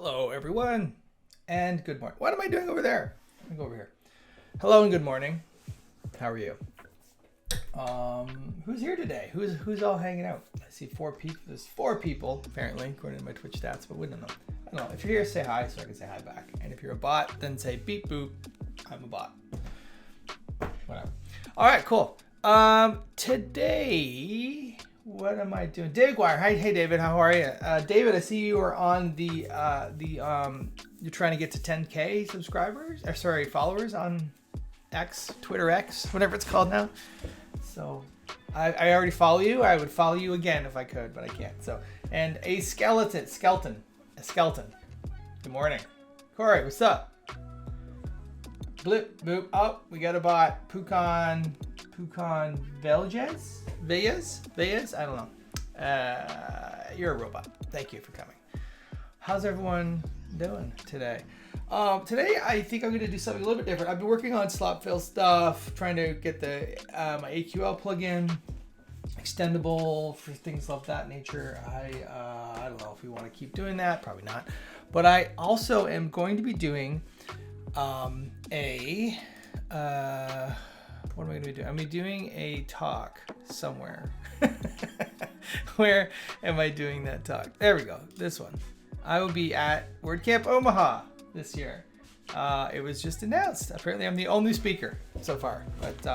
Hello, everyone, and good morning. What am I doing over there? Let me go over here. Hello and good morning. How are you? Who's here today? Who's all hanging out? I see 4 people. There's 4 people apparently, according to my Twitch stats, but we don't know. I don't know. If you're here, say hi so I can say hi back. And if you're a bot, then say beep boop. I'm a bot. Whatever. All right, cool. Today, what am I doing? David Guire. Hi, hey David, how are you? David, I see you are on the you're trying to get to 10K subscribers, or sorry, followers on X, Twitter X, whatever it's called now. So I already follow you. I would follow you again if I could, but I can't. So, and a skeleton. Good morning. Corey, what's up? Blip, boop. Oh, we got a bot. Pucon Velez? I don't know. You're a robot. Thank you for coming. How's everyone doing today? Today, I think I'm going to do something a little bit different. I've been working on slot fill stuff, trying to get the my AQL plugin extendable for things of that nature. I don't know if we want to keep doing that. Probably not. But I also am going to be doing what am I going to be doing? I'm going to be doing a talk somewhere. Where am I doing that talk? There we go. This one. I will be at WordCamp Omaha this year. It was just announced. Apparently, I'm the only speaker so far. But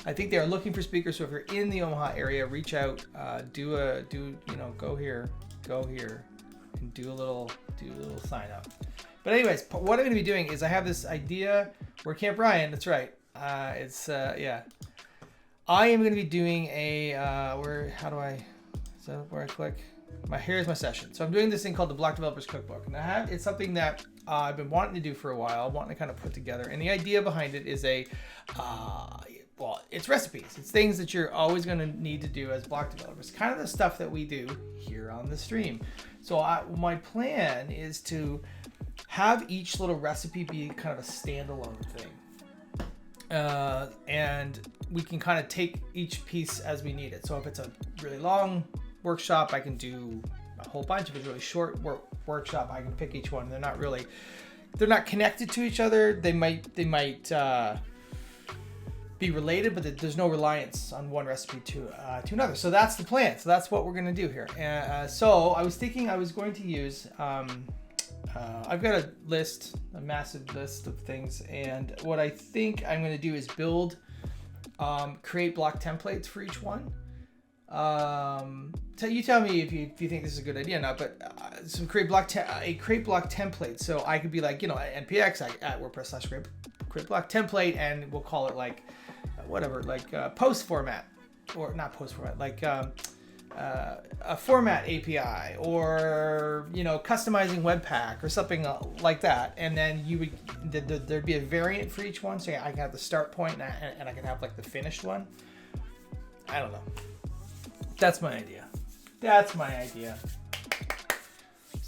I think they are looking for speakers. So if you're in the Omaha area, reach out. Go here, and do a little sign up. But anyways, what I'm going to be doing is I have this idea. WordCamp Ryan. That's right. I am going to be doing a where I click? Here's my session. So I'm doing this thing called the Block Developers Cookbook, and it's something that I've been wanting to do for a while, wanting to kind of put together. And the idea behind it is it's recipes. It's things that you're always going to need to do as block developers. Kind of the stuff that we do here on the stream. So my plan is to have each little recipe be kind of a standalone thing. And we can kind of take each piece as we need it. So if it's a really long workshop, I can do a whole bunch. If it's a really short workshop, I can pick each one. They're not connected to each other. They might be related, but there's no reliance on one recipe to another. So that's the plan. So that's what we're going to do here. So I was thinking I was going to use, I've got a massive list of things, and what I think I'm going to do is create block templates for each one. So you tell me if you think this is a good idea or not, but so create block template. So I could be like, npx at WordPress/create block template, and we'll call it like whatever, like post format, or not post format, like a format API, or customizing Webpack or something like that. And then there'd be a variant for each one. So I can have the start point and I can have like the finished one. I don't know. That's my idea. So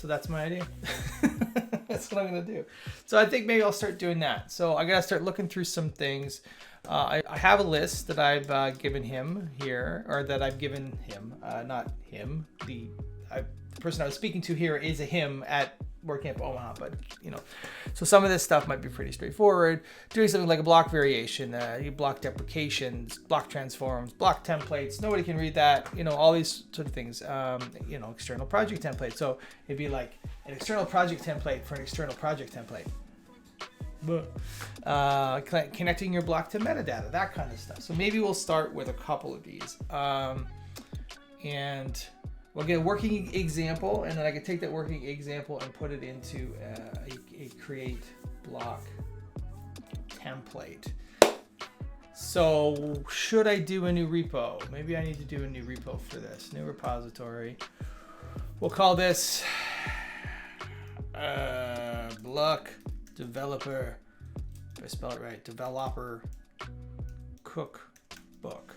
that's my idea. That's what I'm gonna do. So I think maybe I'll start doing that. So I gotta start looking through some things. I have a list that I've given him here, or that I've given him, not him. The person I was speaking to here is a him at WordCamp Omaha, but so some of this stuff might be pretty straightforward. Doing something like a block variation, block deprecations, block transforms, block templates. Nobody can read that. All these sort of things. External project template. So it'd be like an external project template for an external project template. Connecting your block to metadata, that kind of stuff. So maybe we'll start with a couple of these, and we'll get a working example, and then I can take that working example and put it into a create block template. So should I do a new repo? Maybe I need to do a new repo for this. New repository. We'll call this block developer, if I spell it right, developer cookbook.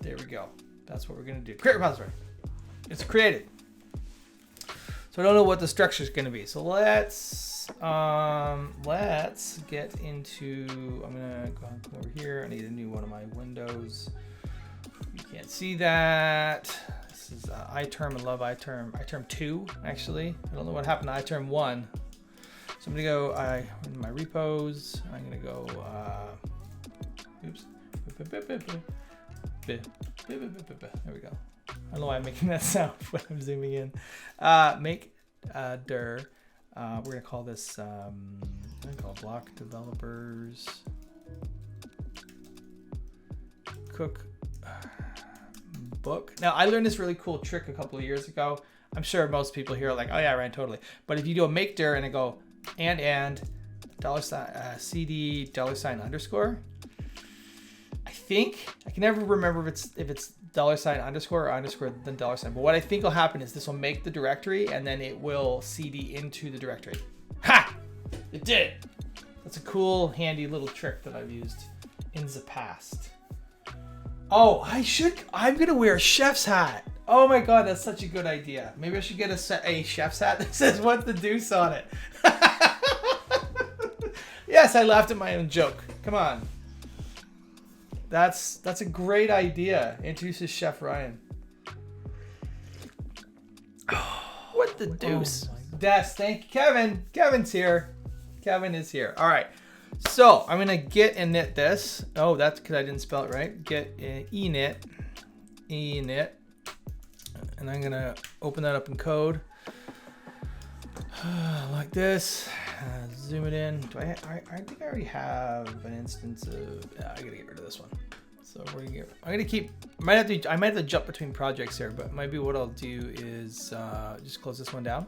There we go. That's what we're going to do. Create repository. It's created. So I don't know what the structure is going to be. So let's get into, I'm going to come over here. I need a new one of my windows. You can't see that. This This is iTerm. I love iTerm. iTerm 2, actually. I don't know what happened to iTerm 1. So I'm gonna go in my repos. I'm gonna go. Oops. There we go. I don't know why I'm making that sound when I'm zooming in. Make dir. We're gonna call this. I'm gonna call it block developers. Cookbook. Now I learned this really cool trick a couple of years ago. I'm sure most people here are like, oh yeah, right, totally. But if you do a make dir and I go and $, cd $_ I think I can never remember if it's $_ or underscore then $. But what I think will happen is this will make the directory and then it will cd into the directory. Ha! It did. That's a cool, handy little trick that I've used in the past. Oh, I'm gonna wear a chef's hat. Oh my God, that's such a good idea. Maybe I should get a chef's hat that says "What's the deuce" on it. Yes, I laughed at my own joke. Come on. That's a great idea. Introduces Chef Ryan. What the deuce? Des, thank you, Kevin. Kevin's here. Kevin is here. All right. So I'm gonna get init this. Oh, that's because I didn't spell it right. Get init, and I'm gonna open that up in code like this. Zoom it in. I think I already have an instance of. I gotta get rid of this one. So we're gonna I'm gonna keep. I might have to jump between projects here, but maybe what I'll do is just close this one down.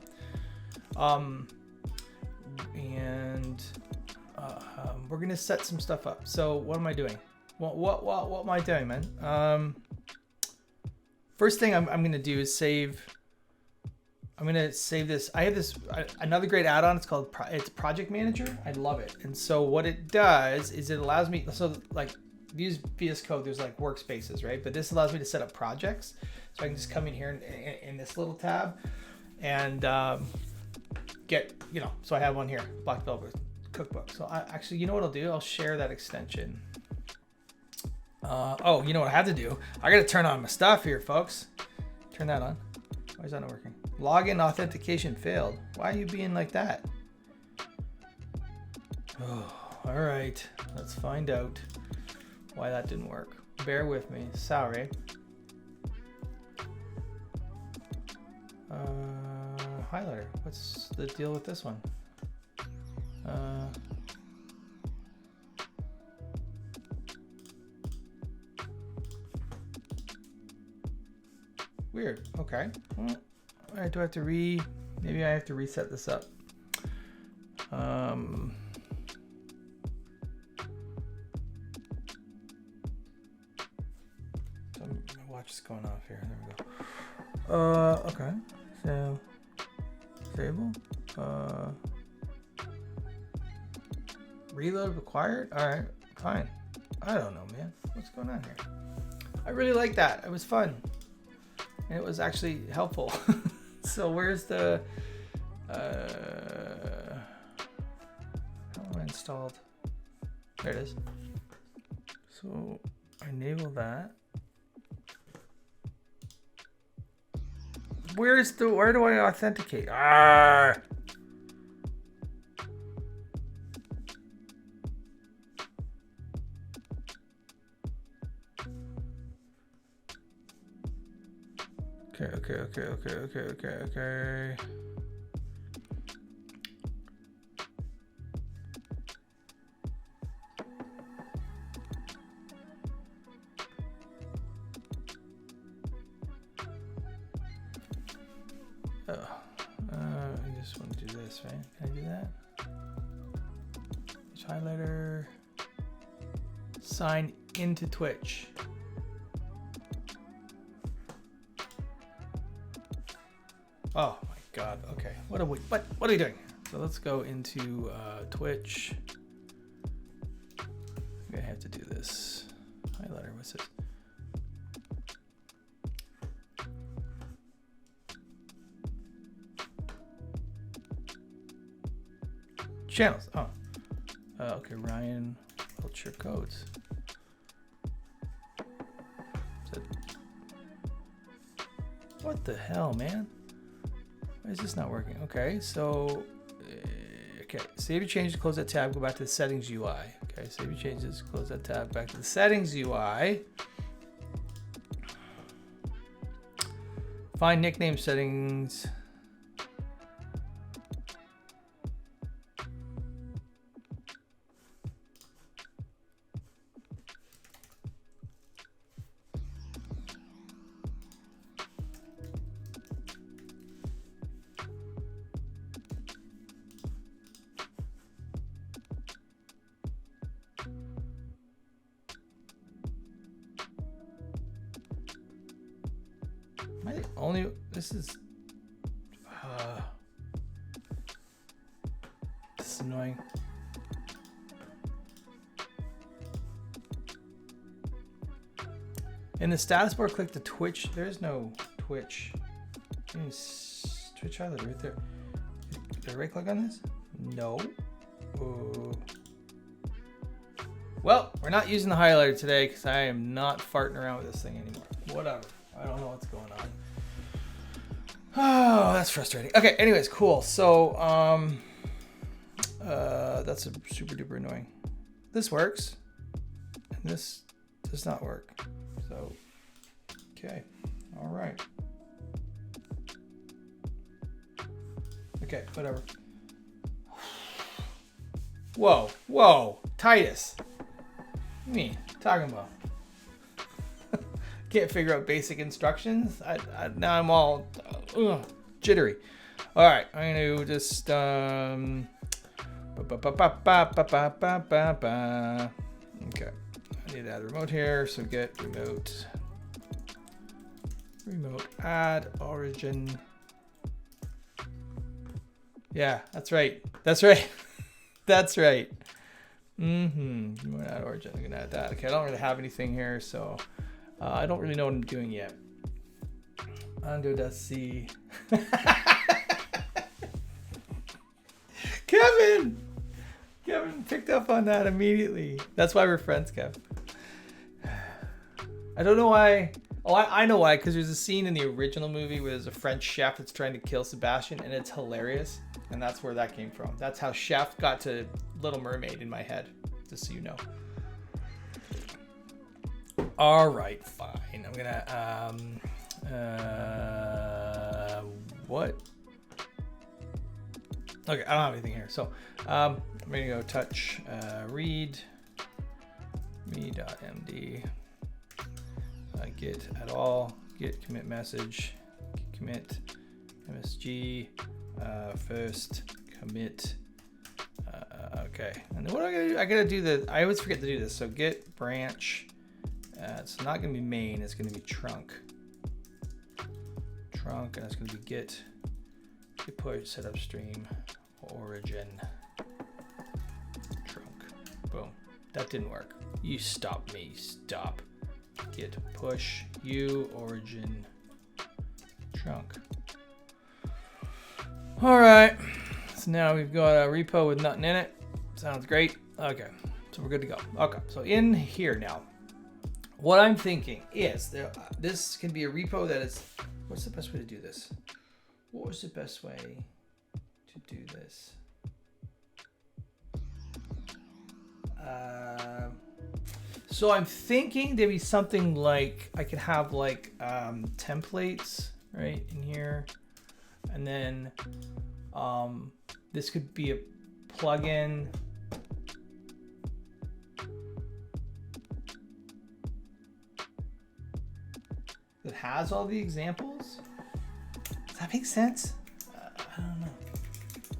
We're gonna set some stuff up. So what am I doing? What am I doing, man? First thing I'm gonna do is save. I'm gonna save this. I have this another great add-on. It's called Project Manager. I love it. And so what it does is it allows me. So like use VS Code. There's like workspaces, right? But this allows me to set up projects. So I can just come in here in this little tab and get So I have one here. Block developers. Cookbook. So actually, you know what I'll do? I'll share that extension. Oh, you know what I have to do? I got to turn on my stuff here, folks. Turn that on. Why is that not working? Login authentication failed. Why are you being like that? Oh, all right. Let's find out why that didn't work. Bear with me. Sorry. Highlighter. What's the deal with this one? Weird. Okay. Well, all right, do I have to maybe I have to reset this up. So my watch is going off here. There we go. Okay. So disable. Reload required? All right, fine. I don't know, man. What's going on here? I really like that. It was fun. And it was actually helpful. So where's the... how am I installed? There it is. So I enable that. Where do I authenticate? Ah! Okay. I just want to do this, right? Can I do that? Twitch highlighter. Sign into Twitch. Oh my God. Okay. What are we doing? So let's go into Twitch. I have to do this. Highlighter. What's it? Channels. Oh. Okay. Ryan. What's your codes? What the hell, man? Why is this not working? Okay, so okay, save your changes, close that tab, go back to the settings UI. Okay, save your changes, close that tab, back to the settings UI. Find nickname settings. Am I the only? This is annoying. In the status bar, click the Twitch. There's no Twitch. Twitch highlighter right there. Did I right click on this? No. Oh. Well, we're not using the highlighter today because I am not farting around with this thing anymore. Whatever. I don't know what's going on. Oh, that's frustrating. Okay, anyways, cool. So, that's super duper annoying. This works, and this does not work. So, okay, all right. Okay, whatever. Whoa, Titus. What do you mean? Talking about? Can't figure out basic instructions. Now I'm all jittery. All right, I'm gonna just okay. I need to add a remote here, so get remote add origin. Yeah, that's right. That's right. Remote add origin. I'm gonna add that. Okay, I don't really have anything here, so. I don't really know what I'm doing yet. Undo.c. Kevin picked up on that immediately. That's why we're friends, Kev. I don't know why. Oh, I know why. Because there's a scene in the original movie where there's a French chef that's trying to kill Sebastian, and it's hilarious. And that's where that came from. That's how chef got to Little Mermaid in my head, just so you know. All right, fine. I'm gonna what? Okay, I don't have anything here. So I'm gonna go touch read me.md git at all git commit message commit msg first commit. Okay, and then what am I gonna do? I gotta do the. I always forget to do this. So git branch. It's not going to be main, it's going to be trunk, and it's going to be git push set upstream origin trunk. Boom. That didn't work. You stop me. Stop. Git push origin trunk. All right. So now we've got a repo with nothing in it. Sounds great. Okay. So we're good to go. Okay. So in here now. What I'm thinking is this can be a repo that is, what's the best way to do this? What was the best way to do this? So I'm thinking there'd be something like, I could have like templates right in here. And then this could be a plugin. That has all the examples. Does that make sense? I don't know.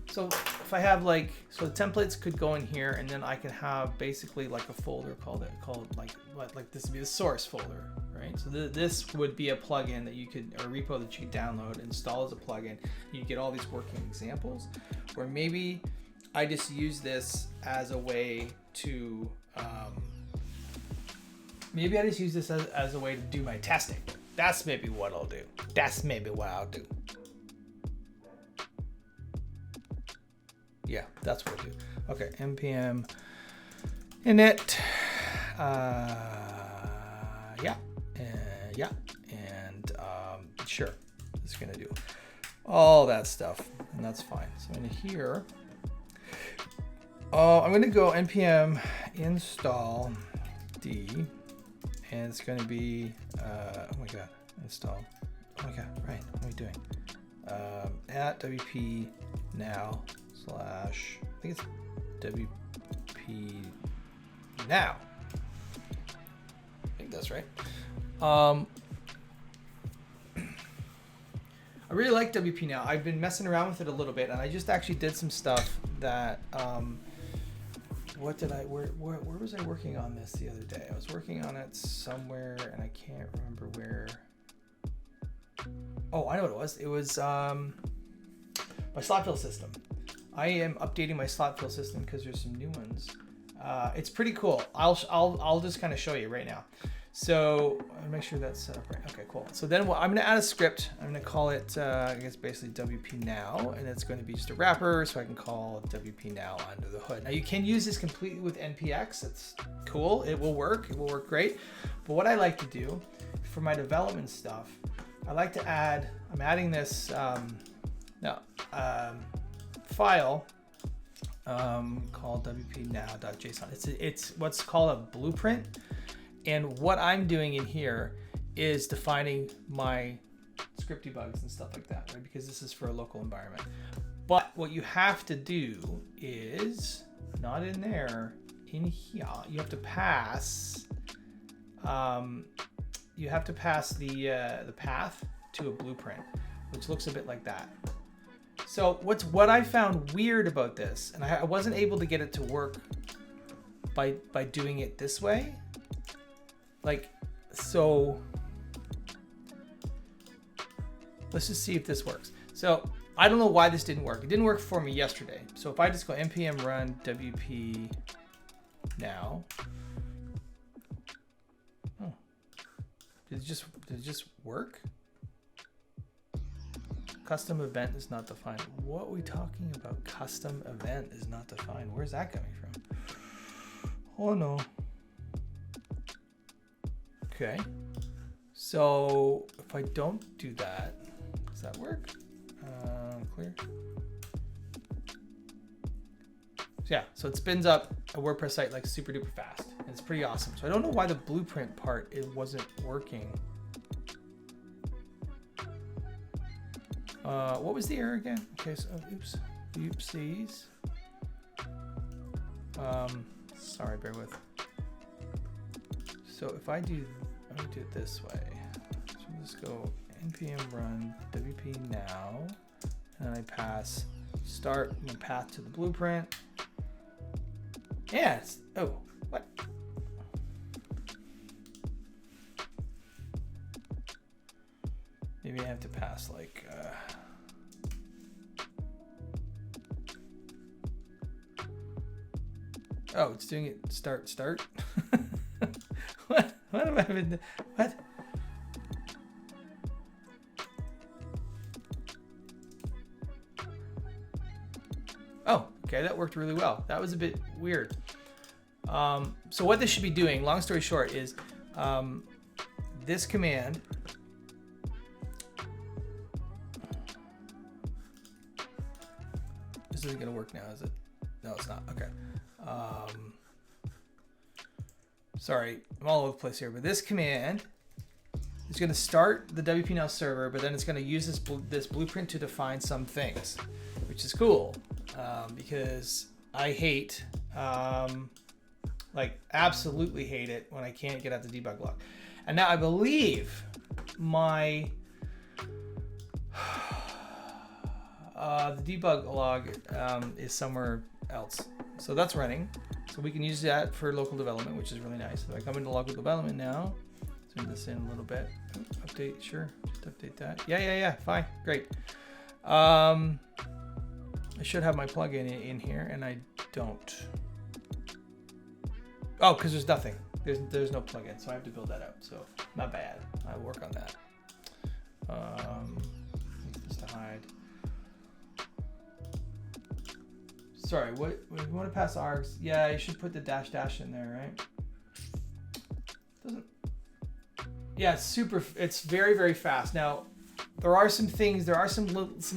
So if I have like, so the templates could go in here, and then I could have basically like a folder called like this would be the source folder, right? So this would be a plugin that you could, or a repo that you could download, install as a plugin. You get all these working examples, or maybe I just use this as a way to, maybe I just use this as a way to do my testing. That's maybe what I'll do. Yeah, that's what I'll do. Okay, npm init. Yeah, and sure. just gonna do all that stuff, and that's fine. So in here, I'm gonna go npm install d, and it's gonna be, oh my god, install. Oh my god, right, what am I doing? At wp now slash, I think it's wp now. I think that's right. I really like WP Now. I've been messing around with it a little bit, and I just actually did some stuff that, where was I working on this the other day? I was working on it somewhere, and I can't remember where. Oh, I know what it was. It was my slot fill system. I am updating my slot fill system because there's some new ones. It's pretty cool. I'll just kind of show you right now. So I'll make sure that's set up right. Okay, cool. So then I'm gonna add a script. I'm gonna call it, I guess basically WP Now, and it's going to be just a wrapper, so I can call WP Now under the hood. Now you can use this completely with NPX. It's cool. It will work. It will work great. But what I like to do for my development stuff, I like to add. I'm adding this file called wpnow.json. It's what's called a blueprint. And what I'm doing in here is defining my script debugs and stuff like that, right? Because this is for a local environment. But what you have to do is, not in there, in here, you have to pass, the path to a blueprint, which looks a bit like that. So what I found weird about this, and I wasn't able to get it to work by doing it this way. Like, so let's just see if this works. So I don't know why this didn't work. It didn't work for me yesterday. So if I just go npm run wp now, oh, did it just work? Custom event is not defined. What are we talking about? Custom event is not defined. Where's that coming from? Oh no. Okay, so if I don't do that, does that work? Clear. Yeah, so it spins up a WordPress site like super duper fast, and it's pretty awesome. So I don't know why the blueprint part, it wasn't working. What was the error again? Okay, so oopsies. Sorry, bear with. So if I'm gonna do it this way. So let's go npm run wp now, and I pass start my path to the blueprint. Yeah, oh, what? Maybe I have to pass like, oh, it's doing it start. What am I even, what? Oh, okay, that worked really well. That was a bit weird. So what this should be doing, long story short, is this command. This isn't gonna work now, is it? No, it's not. Okay. Sorry, I'm all over the place here, but this command is going to start the WP Now server, but then it's going to use this blueprint to define some things, which is cool, because I hate, like absolutely hate it when I can't get out the debug log. And now I believe my the debug log is somewhere else. So that's running. So we can use that for local development, which is really nice. So I come into local development now, zoom this in a little bit. Update, sure, just update that. Yeah, fine, great. I should have my plugin in here, and I don't. Oh, because there's nothing. There's no plugin, so I have to build that out. So not bad. I'll work on that. Just to hide. Sorry, what you want to pass args? Yeah, you should put the dash in there, right? Doesn't. Yeah, it's very, very fast. Now, there are some things, there are some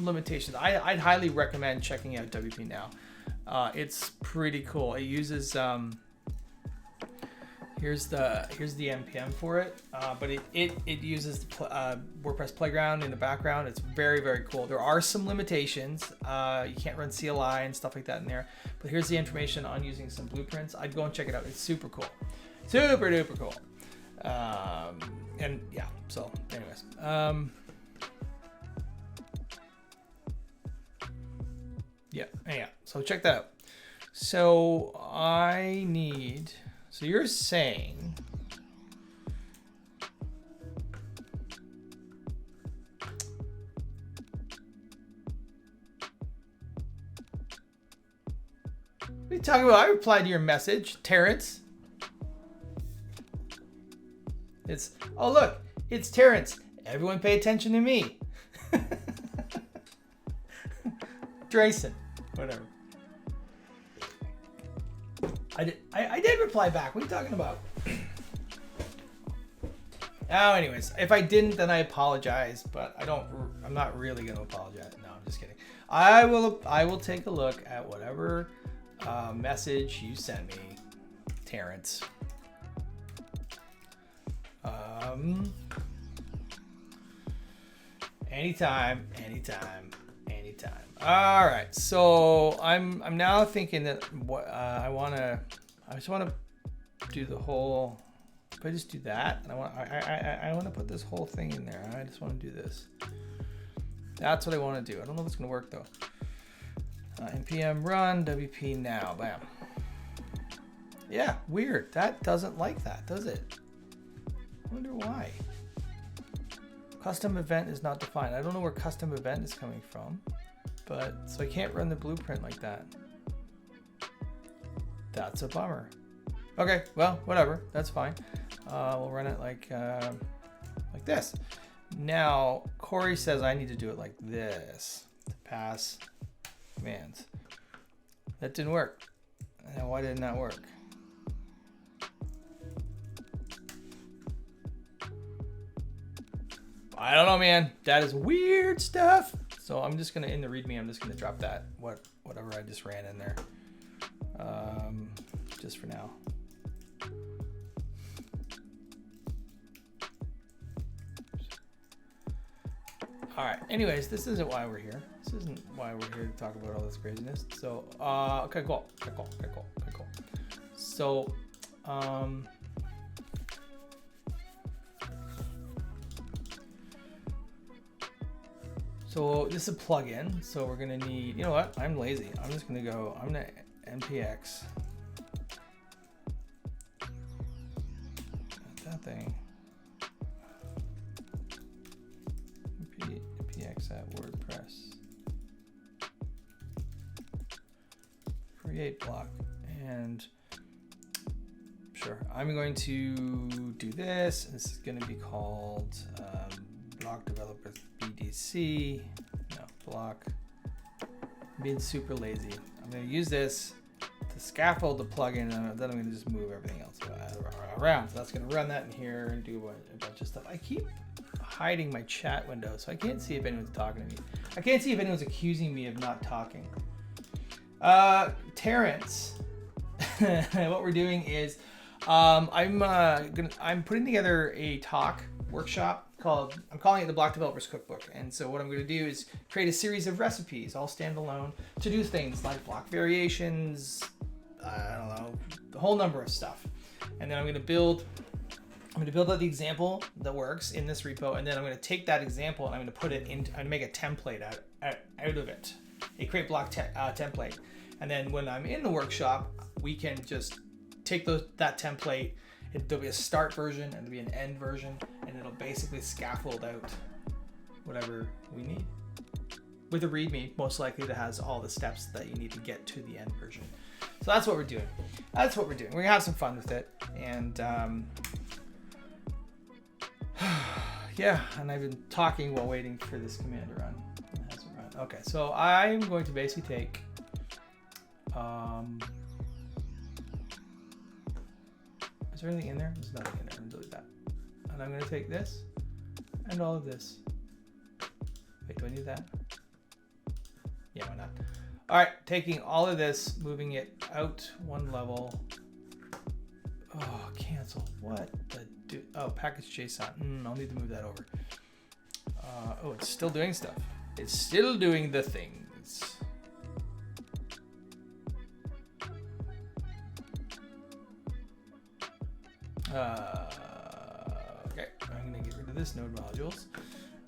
limitations. I'd highly recommend checking out WP Now. It's pretty cool. It uses here's the npm for it, but it uses the WordPress playground in the background. It's very, very cool. There are some limitations. You can't run CLI and stuff like that in there, but here's the information on using some blueprints. I'd go and check it out. It's super cool, super duper cool. And yeah, so anyways, yeah, so check that out. So so you're saying what are you talking about? I replied to your message, Terrence. Oh look, it's Terrence. Everyone pay attention to me. Drayson, whatever. I did reply back. What are you talking about? Oh, anyways, if I didn't, then I apologize, but I'm not really gonna apologize. No, I'm just kidding. I will take a look at whatever message you sent me, Terrence. Anytime. All right, so I'm now thinking that I just want to do the whole. If I just do that, and I want to put this whole thing in there. I just want to do this. That's what I want to do. I don't know if it's gonna work though. npm run WP Now. Bam. Yeah, weird. That doesn't like that, does it? I wonder why. Custom event is not defined. I don't know where custom event is coming from, but so I can't run the blueprint like that. That's a bummer. Okay, well, whatever. That's fine. We'll run it like this. Now, Corey says I need to do it like this to pass commands. That didn't work. Now, why didn't that work? I don't know, man. That is weird stuff. So I'm just gonna, in the README, I'm just gonna drop that whatever I just ran in there, just for now. All right. Anyways, this isn't why we're here. This isn't why we're here to talk about all this craziness. So, okay, cool. So, so this is a plugin. So we're gonna need. You know what? I'm lazy. I'm just gonna go. I'm gonna npx that thing. npx at WordPress. Create block, and sure, I'm going to do this. This is going to be called block developer BDC. No, block. I'm being super lazy. I'm going to use this to scaffold the plugin, and then I'm going to just move everything else around. So that's going to run that in here and do a bunch of stuff. I keep hiding my chat window, so I can't see if anyone's talking to me. I can't see if anyone's accusing me of not talking. Terrence, what we're doing is I'm putting together a talk workshop called, I'm calling it the Block Developers Cookbook. And so what I'm going to do is create a series of recipes, all standalone, to do things like block variations, I don't know, the whole number of stuff. And then I'm going to build out the example that works in this repo, and then I'm going to take that example and I'm going to put it in, and make a template out of it, a create block template. And then when I'm in the workshop, we can just take that template. There'll be a start version and there'll be an end version, and it'll basically scaffold out whatever we need. With a README, most likely that has all the steps that you need to get to the end version. So that's what we're doing. We're gonna have some fun with it, and yeah, and I've been talking while waiting for this command to run. It hasn't run. Okay, so I'm going to basically take is there anything in there? There's nothing in there. I'm gonna delete that. And I'm gonna take this and all of this, Wait, do I need that? Yeah, why not? All right, taking all of this, moving it out one level. Oh, cancel. What the do? Oh, package JSON. I'll need to move that over. Oh, it's still doing stuff. It's still doing the things. Okay, I'm gonna get rid of this node modules.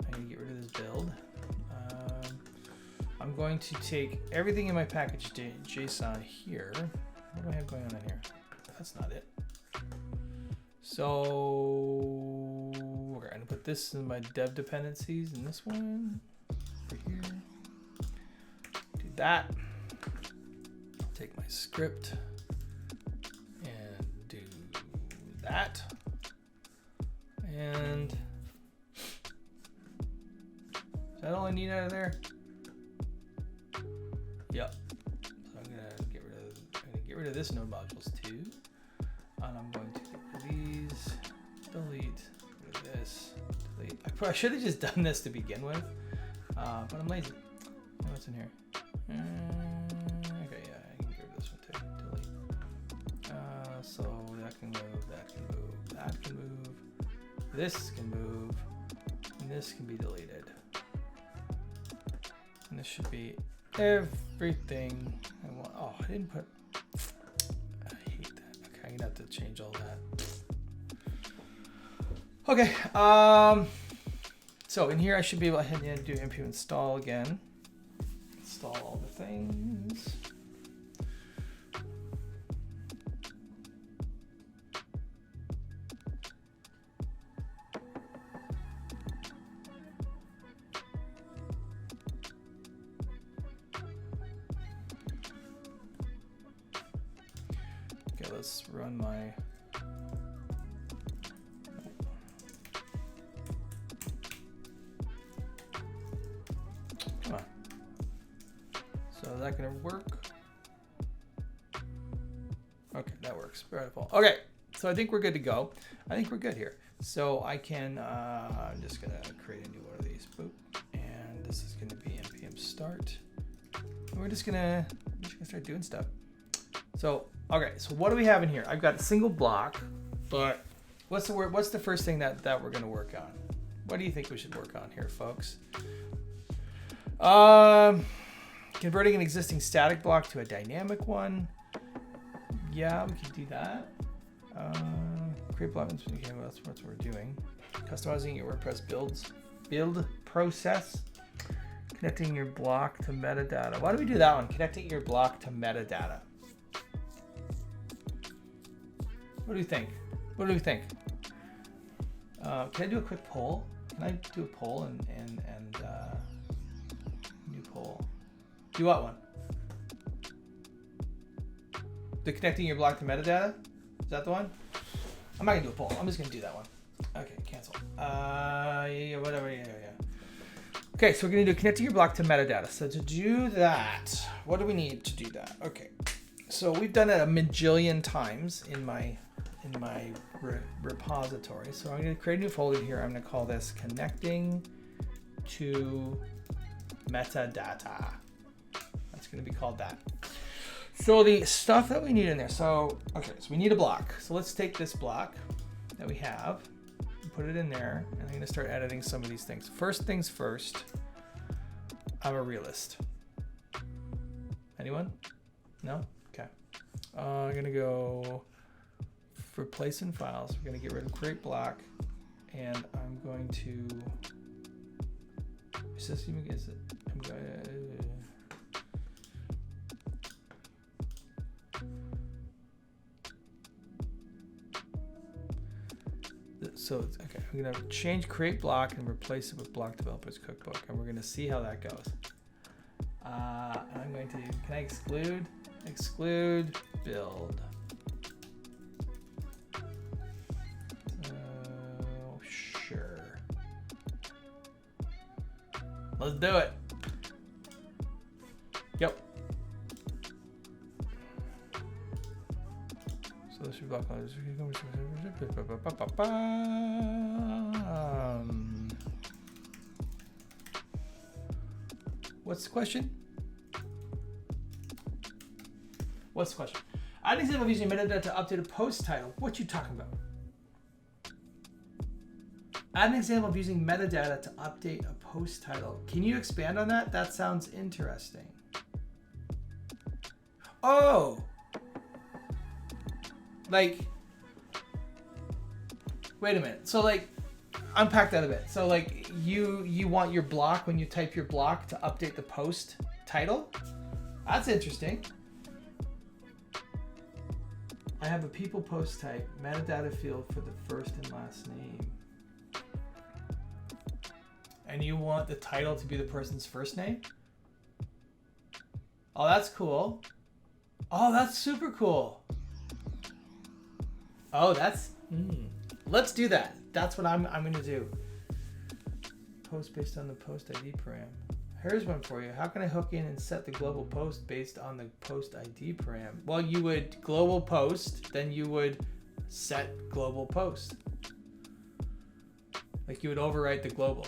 I'm gonna get rid of this build. I'm going to take everything in my package JSON here. What do I have going on in here? That's not it. So we're gonna put this in my dev dependencies in this one over here. Do that. Take my script and do that. And is that all I need out of there? Yep. So I'm gonna get rid of this node modules too. And I'm going to get rid of these, delete, get rid of this, delete. I probably should have just done this to begin with, but I'm lazy. What's in here? Okay, yeah, I can get rid of this one too, delete. So that can move, that can move, that can move, this can move, and this can be deleted. And this should be everything I want. Oh, I didn't put, I hate that. Okay, I'm gonna have to change all that. Okay, so in here I should be able to head in and do npm install again. Install all the things. Okay, let's run my come on. So is that gonna work? Okay, that works. Beautiful. Okay, so I think we're good to go. I think we're good here. So I can I'm just gonna create a new one of these. Boop. And this is gonna be npm start. And we're just gonna start doing stuff. So okay, so what do we have in here? I've got a single block, but what's the first thing that we're gonna work on? What do you think we should work on here, folks? Converting an existing static block to a dynamic one. Yeah, we can do that. Create block. Okay, well, that's what we're doing. Customizing your WordPress build process. Connecting your block to metadata. Why do we do that one? Connecting your block to metadata. What do you think? What do we think? Can I do a quick poll? Can I do a poll and new poll? Do what one? The connecting your block to metadata? Is that the one? I'm not gonna do a poll. I'm just gonna do that one. Okay, cancel. Yeah, whatever. Yeah. Okay, so we're gonna do connecting your block to metadata. So to do that, what do we need to do that? Okay, so we've done it a majillion times in my repository. So I'm going to create a new folder here. I'm going to call this connecting to metadata. That's going to be called that. So the stuff that we need in there. So, okay, so we need a block. So let's take this block that we have and put it in there. And I'm going to start editing some of these things. First things first, I'm a realist. Anyone? No? Okay. I'm going to go replace in files. We're going to get rid of create block, and I'm going to. Is this even? Is it? I'm going to. So okay, I'm going to change create block and replace it with block developers cookbook, and we're going to see how that goes. I'm going to. Can I exclude? Exclude build. Sure. Let's do it. Yep. So this should block. What's the question? What's the question? Add an example of using metadata to update a post title. What you talking about? Add an example of using metadata to update a post title. Can you expand on that? That sounds interesting. Oh, like, wait a minute. So like, unpack that a bit. So like, you want your block, when you type your block, to update the post title? That's interesting. I have a people post type, metadata field for the first and last name. And you want the title to be the person's first name? Oh, that's cool. Oh, that's super cool. Oh, that's, let's do that. That's what I'm gonna do. Post based on the post ID param. Here's one for you. How can I hook in and set the global post based on the post ID param? Well, you would global post, then you would set global post. Like you would overwrite the global.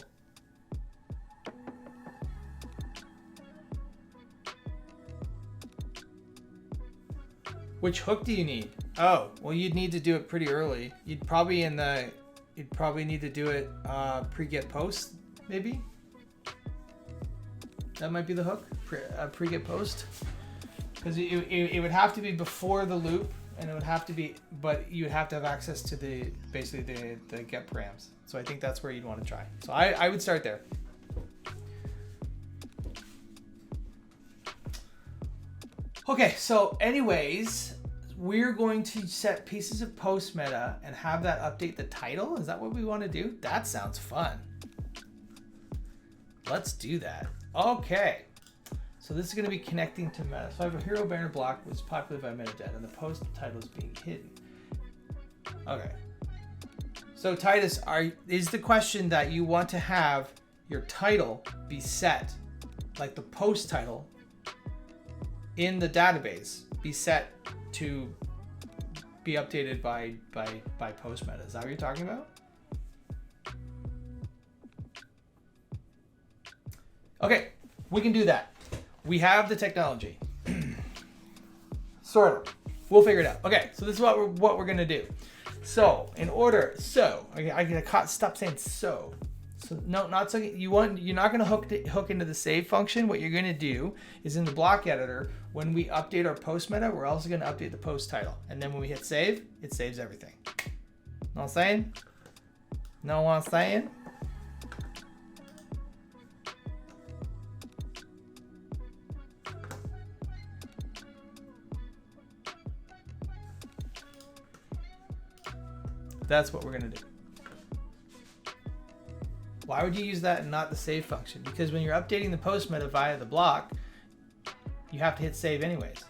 Which hook do you need? Oh, well, you'd need to do it pretty early. You'd probably need to do it pre-get post, maybe. That might be the hook, pre-get post, because it would have to be before the loop, and it would have to be, but you would have to have access to the get params. So I think that's where you'd want to try. So I would start there. Okay, so anyways, we're going to set pieces of post meta and have that update the title. Is that what we want to do? That sounds fun. Let's do that. Okay, so this is going to be connecting to meta. So I have a hero banner block was populated by metadata, and the post title is being hidden. Okay. So Titus, is the question that you want to have your title be set, like the post title in the database, be set to be updated by post meta? Is that what you're talking about? Okay, we can do that. We have the technology. Sort of. We'll figure it out. Okay, so this is what we're gonna do. So in order, stop saying so. So no, not so. You're not gonna hook into the save function. What you're gonna do is in the block editor, when we update our post meta, we're also gonna update the post title, and then when we hit save, it saves everything. Know what I'm saying? Know what I'm saying? That's what we're gonna do. Why would you use that and not the save function? Because when you're updating the post meta via the block, you have to hit save anyways.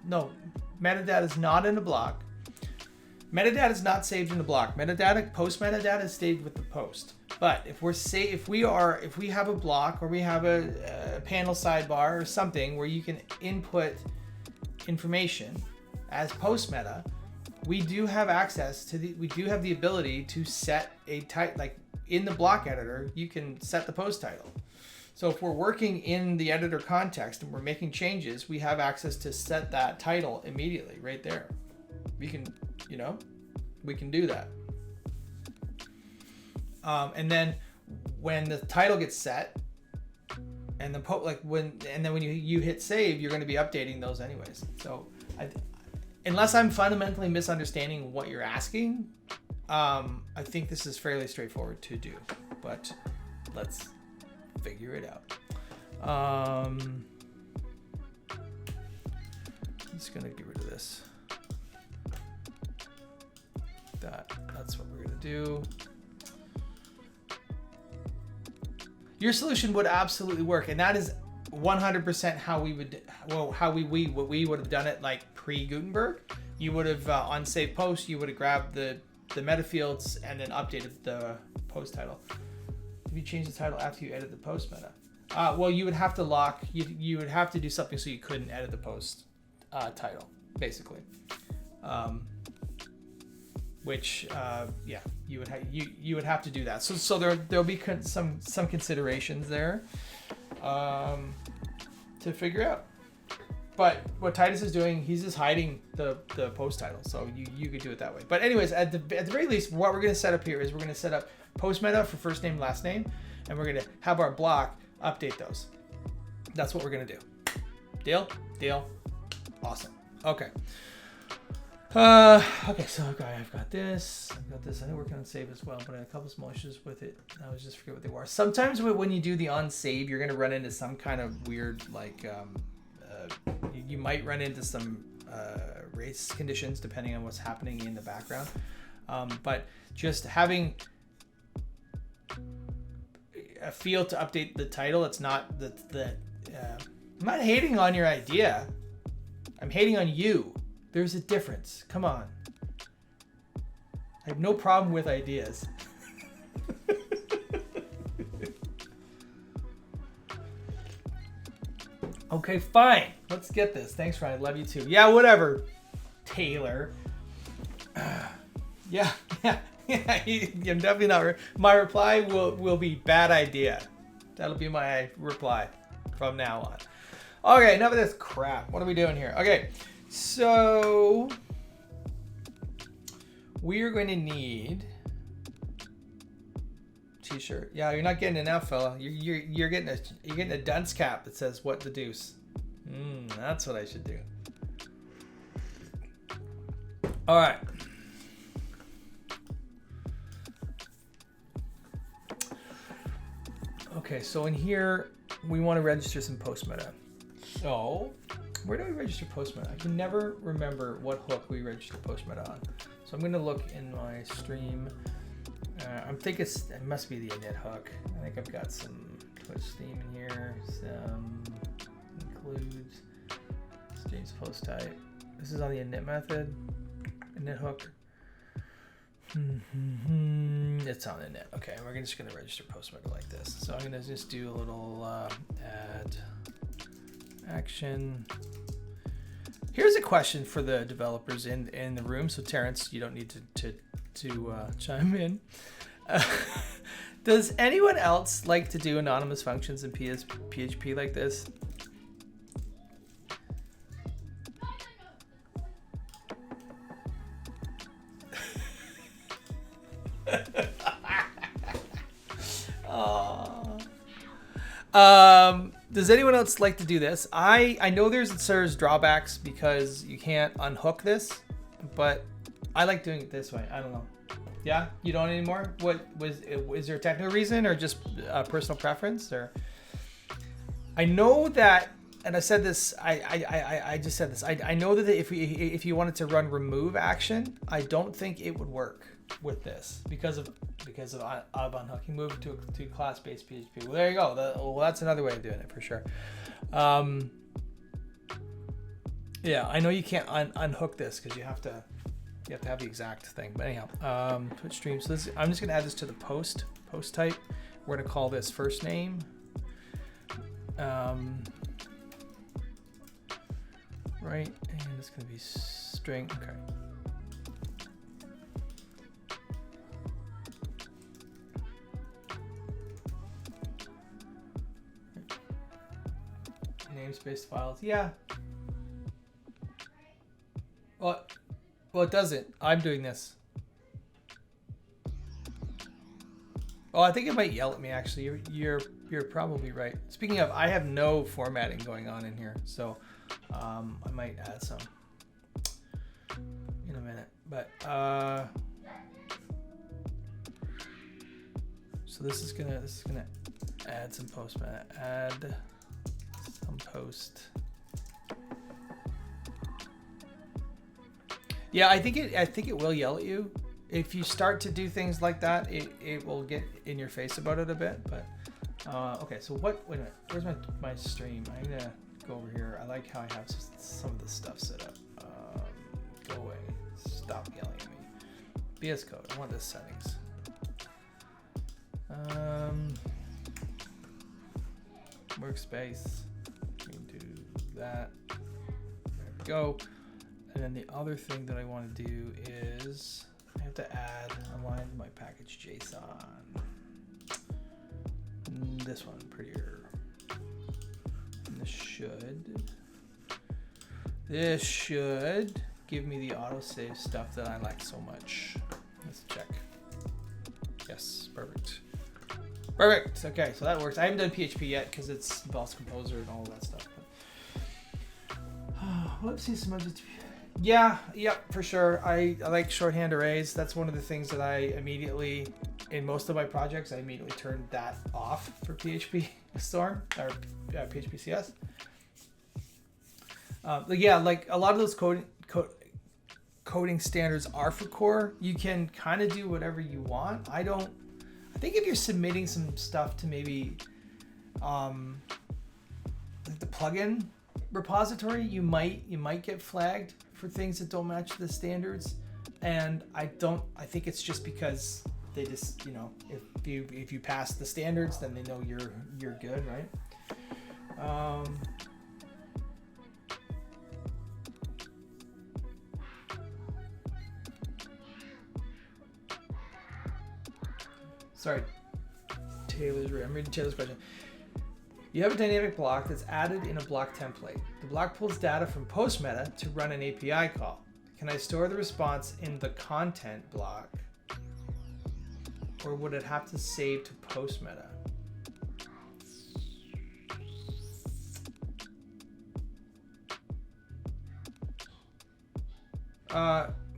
No, metadata is not in a block. Metadata is not saved in the block. Post metadata is saved with the post. But if we have a block, or we have a panel sidebar or something where you can input information as post meta, we do have access to we do have the ability to set a type, like in the block editor, you can set the post title. So if we're working in the editor context and we're making changes, we have access to set that title immediately right there. We can, we can do that. And then when the title gets set, and when you hit save, you're going to be updating those anyways. So unless I'm fundamentally misunderstanding what you're asking, I think this is fairly straightforward to do. But let's figure it out. I'm just gonna get rid of this. That's what we're gonna do. Your solution would absolutely work, and that is 100% how we would, what we would have done it like pre-Gutenberg. You would have on save post, you would have grabbed the meta fields and then updated the post title. If you change the title after you edit the post meta, well, you would have to lock. You would have to do something so you couldn't edit the post title, basically. Which yeah, you would have to do that. So there'll be some considerations there to figure out. But what Titus is doing, he's just hiding the post title, so you could do it that way. But anyways, at the very least, what we're going to set up here is we're going to set up post meta for first name, last name, and we're going to have our block update those. That's what we're going to do. Deal? Deal. Awesome. Okay. Okay, so I've got this. I know working on save as well, but I had a couple small issues with it. I was just forget what they were. Sometimes when you do the on save, you're going to run into some kind of weird, like, you might run into some race conditions depending on what's happening in the background. But just having a field to update the title, it's not I'm not hating on your idea. I'm hating on you. There's a difference. Come on. I have no problem with ideas. Okay, fine. Let's get this. Thanks, Ryan. Love you too. Yeah, whatever, Taylor. Yeah. I'm definitely not. My reply will be bad idea. That'll be my reply from now on. Okay, enough of this crap. What are we doing here? Okay, so we are going to need t-shirt. Yeah, you're not getting an F, fella. You're getting a dunce cap that says "What the deuce." That's what I should do. All right. Okay, so in here we want to register some post meta. So where do we register post meta? I can never remember what hook we register post meta on. So I'm going to look in my stream. I'm thinking it must be the init hook. I think I've got some Twitch theme in here. Some includes streams post type. This is on the init method. Init hook. It's on init. Okay, we're just going to register post meta like this. So I'm going to just do a little add action. Here's a question for the developers in the room. So Terrence, you don't need to chime in. Does anyone else like to do anonymous functions in PHP like this? Does anyone else like to do this? I know there's drawbacks because you can't unhook this, but I like doing it this way. I don't know. Yeah, you don't anymore? Is there a technical reason or just a personal preference? Or I know that, and I said this. I just said this. I know that if you wanted to run remove action, I don't think it would work with this because of unhooking. Move to class-based PHP. Well, there you go. Well, that's another way of doing it for sure. Yeah, I know you can't unhook this because you have to have the exact thing. But anyhow, Twitch stream. So I'm just gonna add this to the post type. We're gonna call this first name. Right, and it's gonna be string. Okay. Namespace files. Yeah. Well, it doesn't. I'm doing this. Oh, I think it might yell at me. Actually, you're probably right. Speaking of, I have no formatting going on in here, so I might add some in a minute. But so this is gonna add some post. Add some post. Yeah, I think it will yell at you. If you start to do things like that, it will get in your face about it a bit, but Okay, so what? Wait a minute. Where's my stream? I'm gonna go over here. I like how I have some of this stuff set up. Go away. Stop yelling at me. VS Code. I want the settings. Workspace. We can do that. There we go. And then the other thing that I want to do is I have to add a line to my package JSON. This one prettier. And this should give me the autosave stuff that I like so much. Let's check. Yes, perfect. Perfect. Okay, so that works. I haven't done PHP yet because it's Boss Composer and all that stuff. But, let's see some other. Yeah, for sure. I like shorthand arrays. That's one of the things that I immediately, in most of my projects, I immediately turned that off for PHP Storm or PHP CS. But yeah, like a lot of those coding standards are for core. You can kind of do whatever you want. I think if you're submitting some stuff to maybe like the plugin repository, you might get flagged for things that don't match the standards. And I think it's just because they just, if you pass the standards, then they know you're good, right? Sorry, I'm reading Taylor's question. You have a dynamic block that's added in a block template. The block pulls data from post-meta to run an API call. Can I store the response in the content block, or would it have to save to post-meta?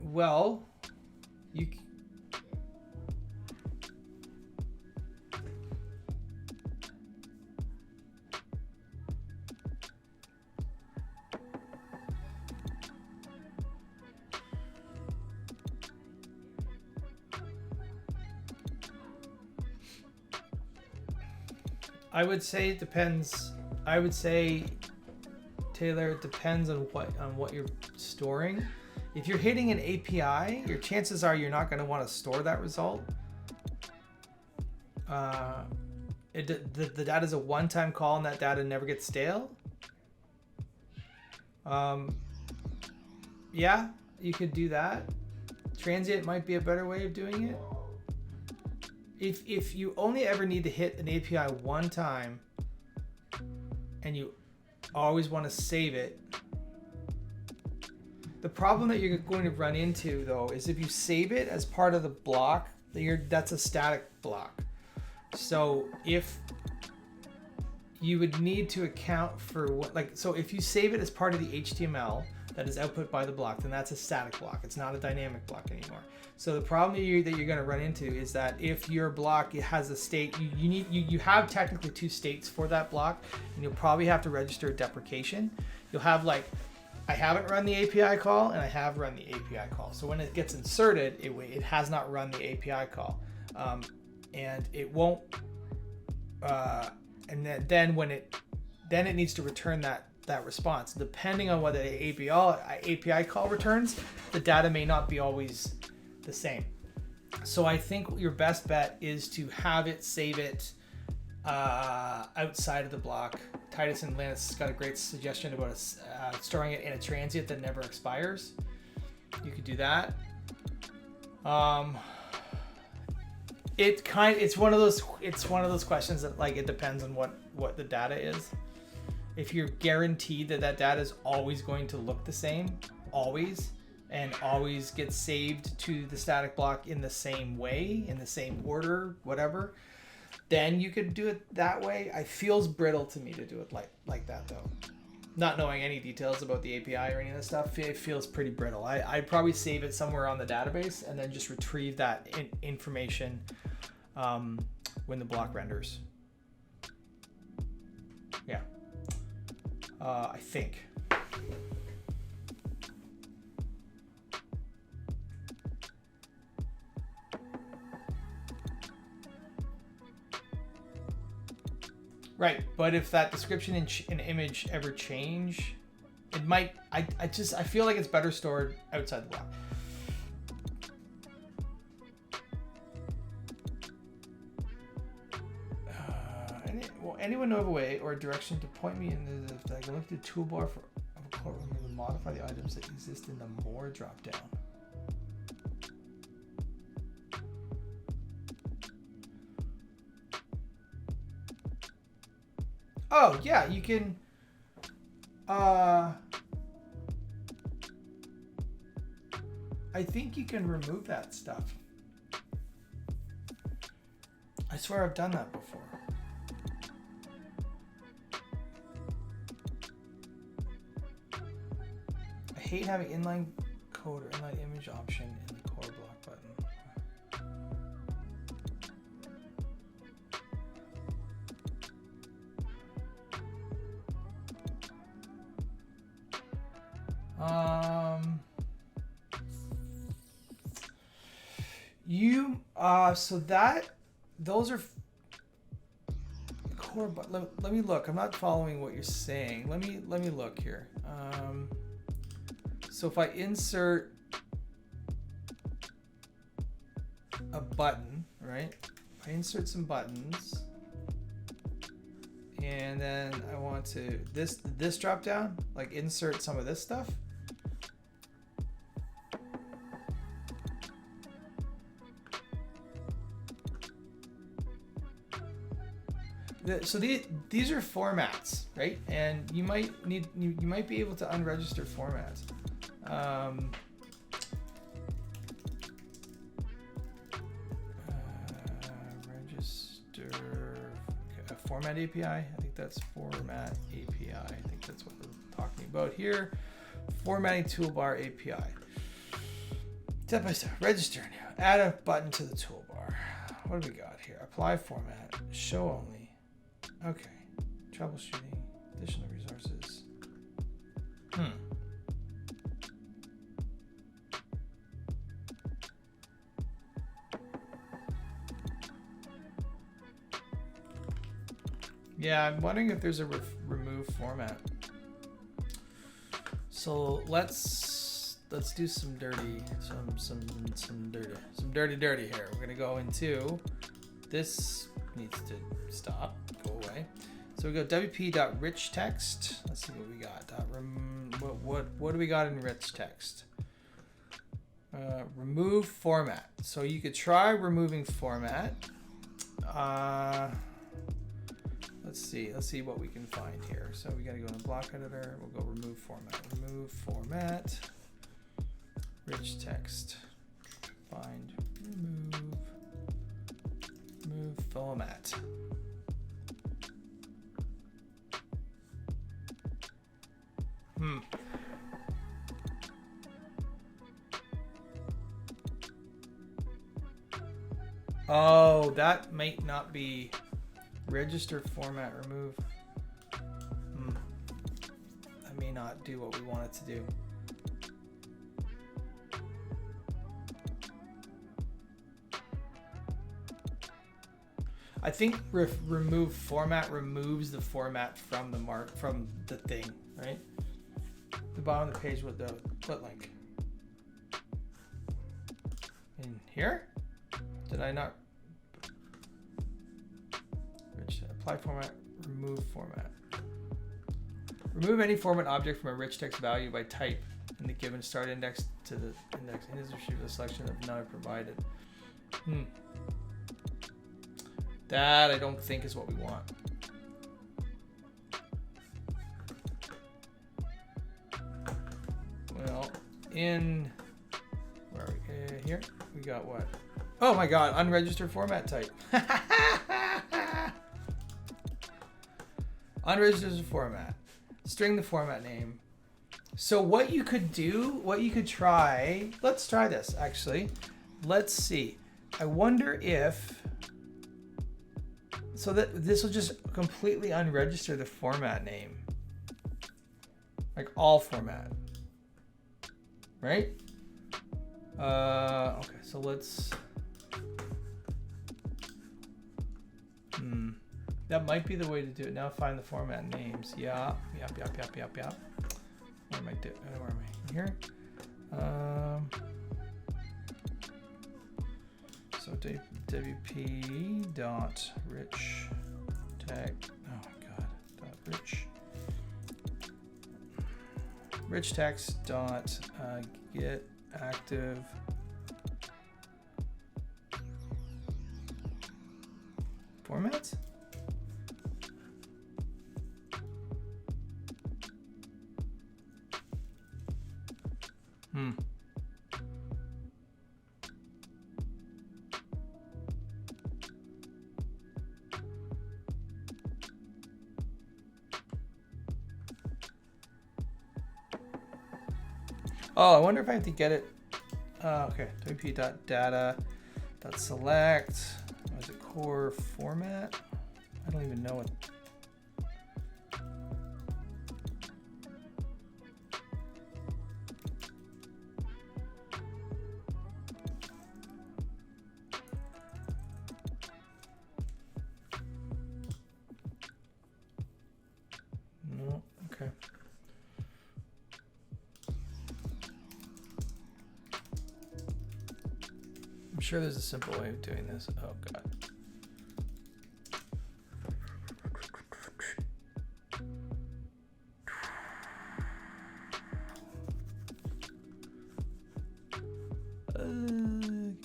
Well, you. I would say it depends. I would say, Taylor, it depends on what you're storing. If you're hitting an API, your chances are you're not going to want to store that result. The data is a one-time call, and that data never gets stale. Yeah, you could do that. Transient might be a better way of doing it. If you only ever need to hit an API one time and you always want to save it, the problem that you're going to run into though is if you save it as part of the block, that's a static block. So if you would need to account for so if you save it as part of the HTML that is output by the block, then that's a static block. It's not a dynamic block anymore. So the problem that you're going to run into is that if your block has a state, you have technically two states for that block, and you'll probably have to register a deprecation. You'll have I haven't run the API call and I have run the API call. So when it gets inserted, it has not run the API call, and it won't. And then it needs to return that response. Depending on whether the API call returns, the data may not be always the same. So I think your best bet is to have it save it outside of the block. Titus and Lannis got a great suggestion about storing it in a transient that never expires. You could do that. It's one of those questions that it depends on what the data is. If you're guaranteed that data is always going to look the same, and always gets saved to the static block in the same way, in the same order, whatever, then you could do it that way. It feels brittle to me to do it like that though. Not knowing any details about the API or any of that stuff, it feels pretty brittle. I'd probably save it somewhere on the database and then just retrieve that information when the block renders. Yeah. I think. Right, but if that description and image ever change, it might. I feel like it's better stored outside the block. Anyone know of a way or a direction to point me in I can look at the toolbar for of a courtroom and modify the items that exist in the more drop down? Oh yeah, you can. I think you can remove that stuff. I swear I've done that before. I hate having inline code or inline image option in the core block button. So those are core, but let me look. I'm not following what you're saying. Let me look here. So if I insert a button, right? If I insert some buttons, and then I want to this drop down, like insert some of this stuff. So these are formats, right? And you might be able to unregister formats. Register a format API. I think that's format API. I think that's what we're talking about here. Formatting toolbar API. Step by step. Register now. Add a button to the toolbar. What do we got here? Apply format. Show only. Okay. Troubleshooting. Additional resources. Yeah, I'm wondering if there's a remove format. So let's do some dirty here. We're gonna go into this. Needs to stop, go away. So we go wp.rich text. Let's see what we got. What do we got in rich text? Remove format. So you could try removing format. Let's see what we can find here. So we gotta go in the block editor. We'll go remove format. Remove format. Rich text. Find remove format. Oh, that might not be register format remove. That may not do what we want it to do. I think remove format removes the format from the thing, right? The bottom of the page with the what link? In here? Did I not? Apply format, remove format. Remove any format object from a rich text value by type in the given start index to the index. And is retrieve a selection of none provided. That I don't think is what we want. Well, in where are we? Here we got what? Oh my God! Unregistered format type. Unregistered format. String the format name. So what you could do, what you could try. Let's try this actually. Let's see. I wonder if. So that this will just completely unregister the format name. Like all format. Right? Okay, so let's That might be the way to do it. Now find the format names. Yeah. Yep. What am I doing? Where am I? Here. So wp dot rich text. Oh my god. Dot rich text dot get active formats. Oh, I wonder if I have to get it. Okay, wp.data.select. Is it core format? I don't even know what. No, okay. I'm sure there's a simple way of doing this. Oh god.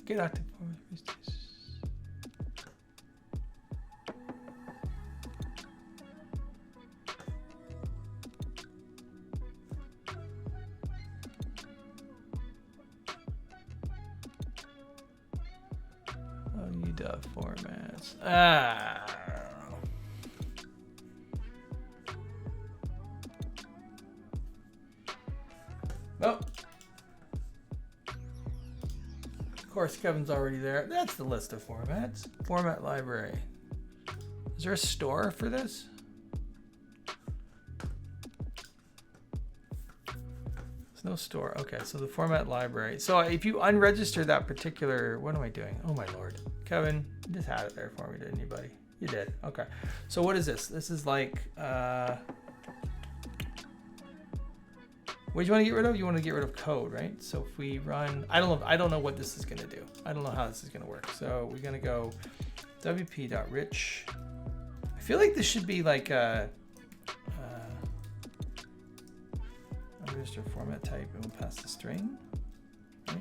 Get active. Formats. Oh. Of course, Kevin's already there. That's the list of formats. Format library. Is there a store for this? There's no store. Okay, so the format library. So if you unregister that particular, what am I doing? Oh my lord. Kevin, you just had it there for me, didn't you, buddy? You did. Okay. So what is this? This is like, what do you want to get rid of? You want to get rid of code, right? So if we run, I don't know what this is going to do. I don't know how this is going to work. So we're going to go wp.rich. I feel like this should be like a unregistered format type, and we'll pass the string. Right?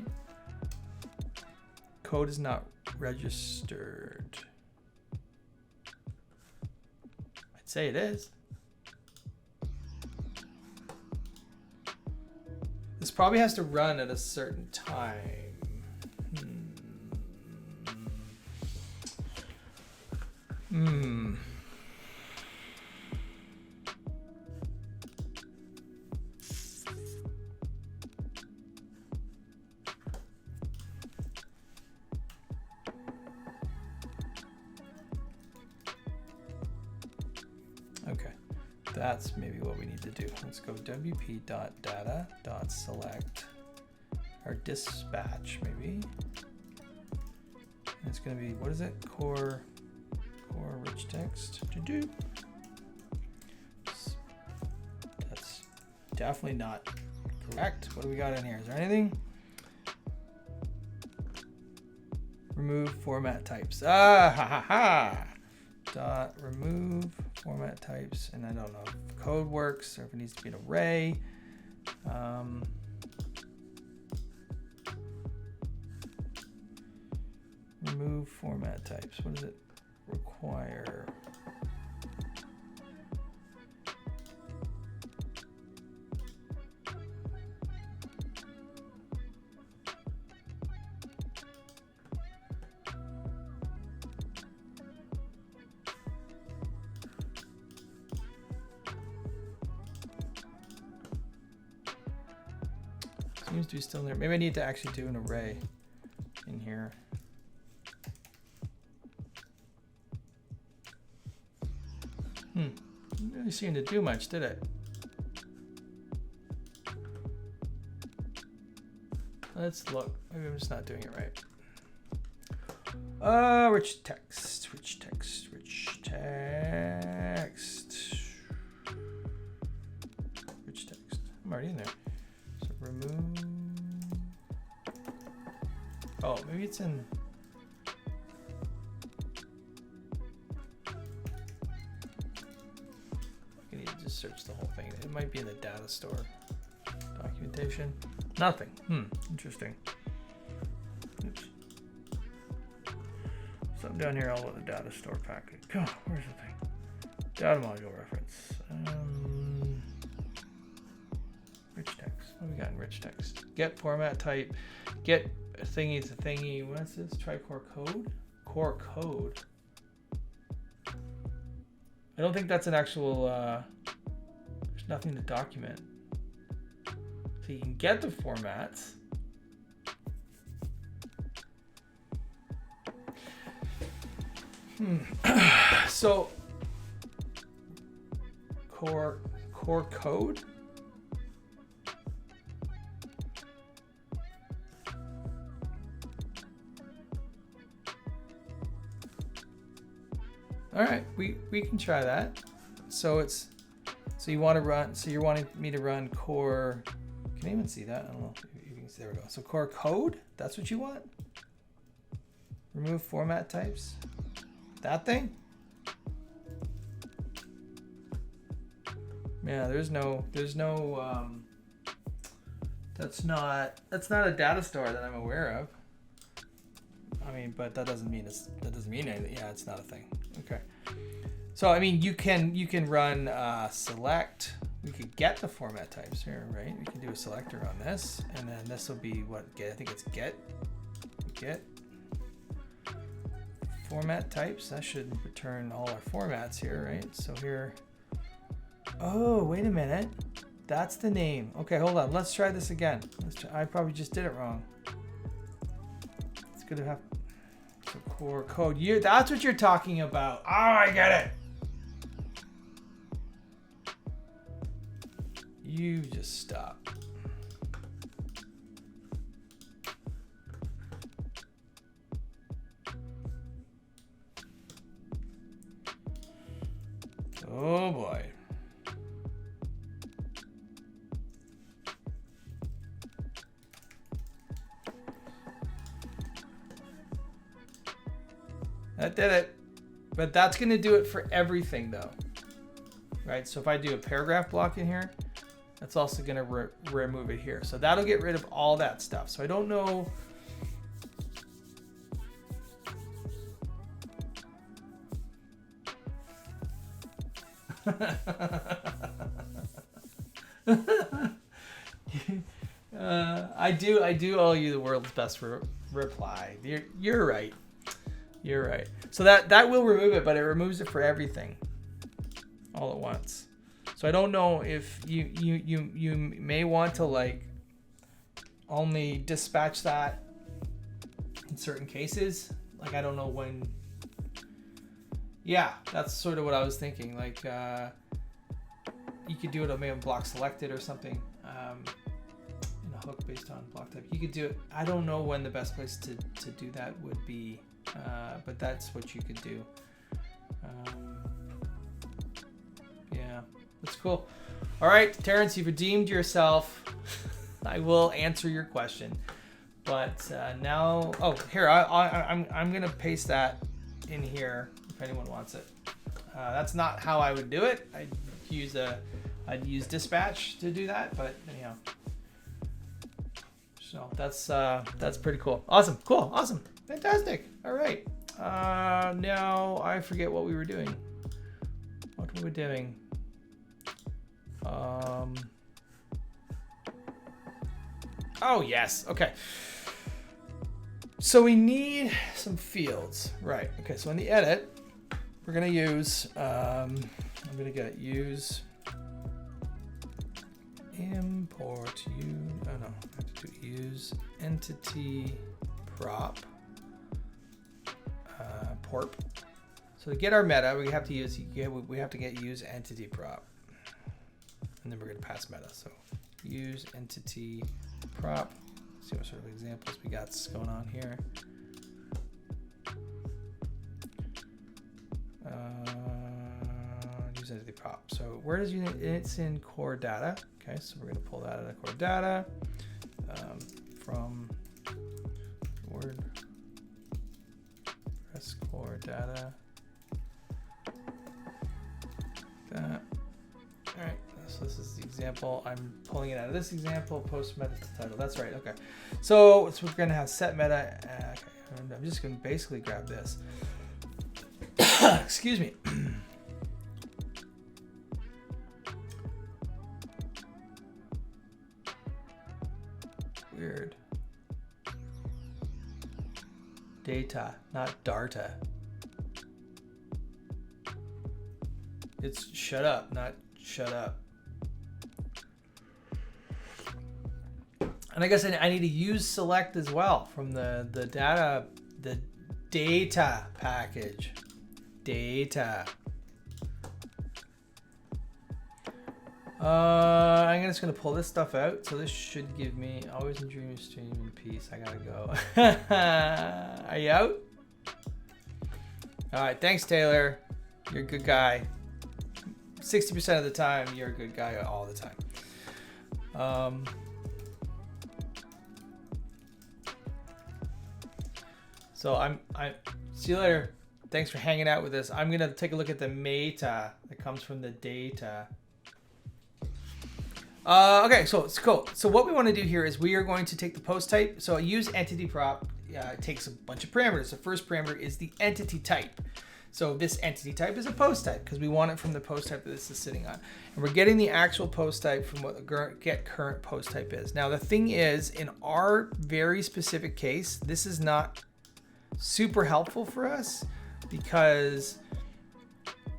Code is not registered. I'd say it is. This probably has to run at a certain time. Okay, that's maybe what we need to do. Let's go wp.data.select our dispatch maybe. And it's going to be, what is it? Core rich text to do. That's definitely not correct. What do we got in here? Is there anything? Remove format types. Dot remove format types, and I don't know if code works or if it needs to be an array. Remove format types. What does it require? Seems to be still there. Maybe I need to actually do an array in here. Didn't really seem to do much, did it? Let's look. Maybe I'm just not doing it right. Rich text. text. Rich text. I'm already in there. So remove. Oh, maybe it's in. You need to just search the whole thing. It might be in the data store. Documentation. Nothing. Interesting. Oops. Something down here all about the data store package. Come on, where's the thing? Data module reference. Rich text. What do we got in rich text? Get format type. Get thingy to thingy. What's this? Try core code? Core code. I don't think that's an actual, there's nothing to document. So you can get the formats. So core code. All right, we can try that. So you want to run. So you're wanting me to run core. Can I even see that? I don't know. If you can see, there we go. So core code. That's what you want. Remove format types. That thing. Yeah, there's no. That's not a data store that I'm aware of. I mean, but that doesn't mean anything. Yeah, it's not a thing. Okay. So I mean, you can run select. We could get the format types here, right? We can do a selector on this, and then this will be what get. I think it's get format types. That should return all our formats here, right? So here. Oh, wait a minute. That's the name. Okay, hold on. Let's try this again. I probably just did it wrong. It's good to have the core code. That's what you're talking about. Oh, I get it. You just stop. Oh boy. That did it. But that's going to do it for everything though. Right? So if I do a paragraph block in here, that's also going to remove it here. So that'll get rid of all that stuff. So I don't know. I do owe you the world's best reply. You're right. You're right. So that will remove it, but it removes it for everything all at once. So I don't know if you may want to like only dispatch that in certain cases. Like I don't know when. Yeah, that's sort of what I was thinking. Like you could do it on maybe block selected or something. In a hook based on block type. You could do it. I don't know when the best place to do that would be, but that's what you could do. Yeah, that's cool. All right, Terrence, you've redeemed yourself. I will answer your question, but now, oh, here I'm gonna paste that in here if anyone wants it. That's not how I would do it. I'd use dispatch to do that, but anyhow. So that's pretty cool. Awesome, cool, awesome, fantastic. All right, now I forget what we were doing. What were we doing? Oh yes, okay. So we need some fields, right? Okay, so in the edit, we're gonna use, I'm gonna get use import I have to do use entity prop porp. So to get our meta, we have to get use entity prop, and then we're gonna pass meta. So use entity prop. See what sort of examples we got going on here. prop. So where does unit? It's in core data. Okay, so we're gonna pull that out of core data from WordPress core data. That. All right. So this is the example. I'm pulling it out of this example. Post meta to title. That's right. Okay. So we're gonna have set meta. Okay. I'm just gonna basically grab this. Excuse me. Weird. Data, not data. It's shut up, not shut up. And I guess I need to use select as well from the data package. Data. I'm just gonna pull this stuff out. So this should give me always in dream stream in peace. I gotta go. Are you out? All right. Thanks, Taylor. You're a good guy. 60% of the time, you're a good guy all the time. So I see you later. Thanks for hanging out with us. I'm gonna take a look at the meta that comes from the data. Okay, so it's cool. So what we want to do here is we are going to take the post type. So I use entity prop. It takes a bunch of parameters. The first parameter is the entity type. So this entity type is a post type because we want it from the post type that this is sitting on. And we're getting the actual post type from what the get current post type is. Now the thing is, in our very specific case, this is not super helpful for us because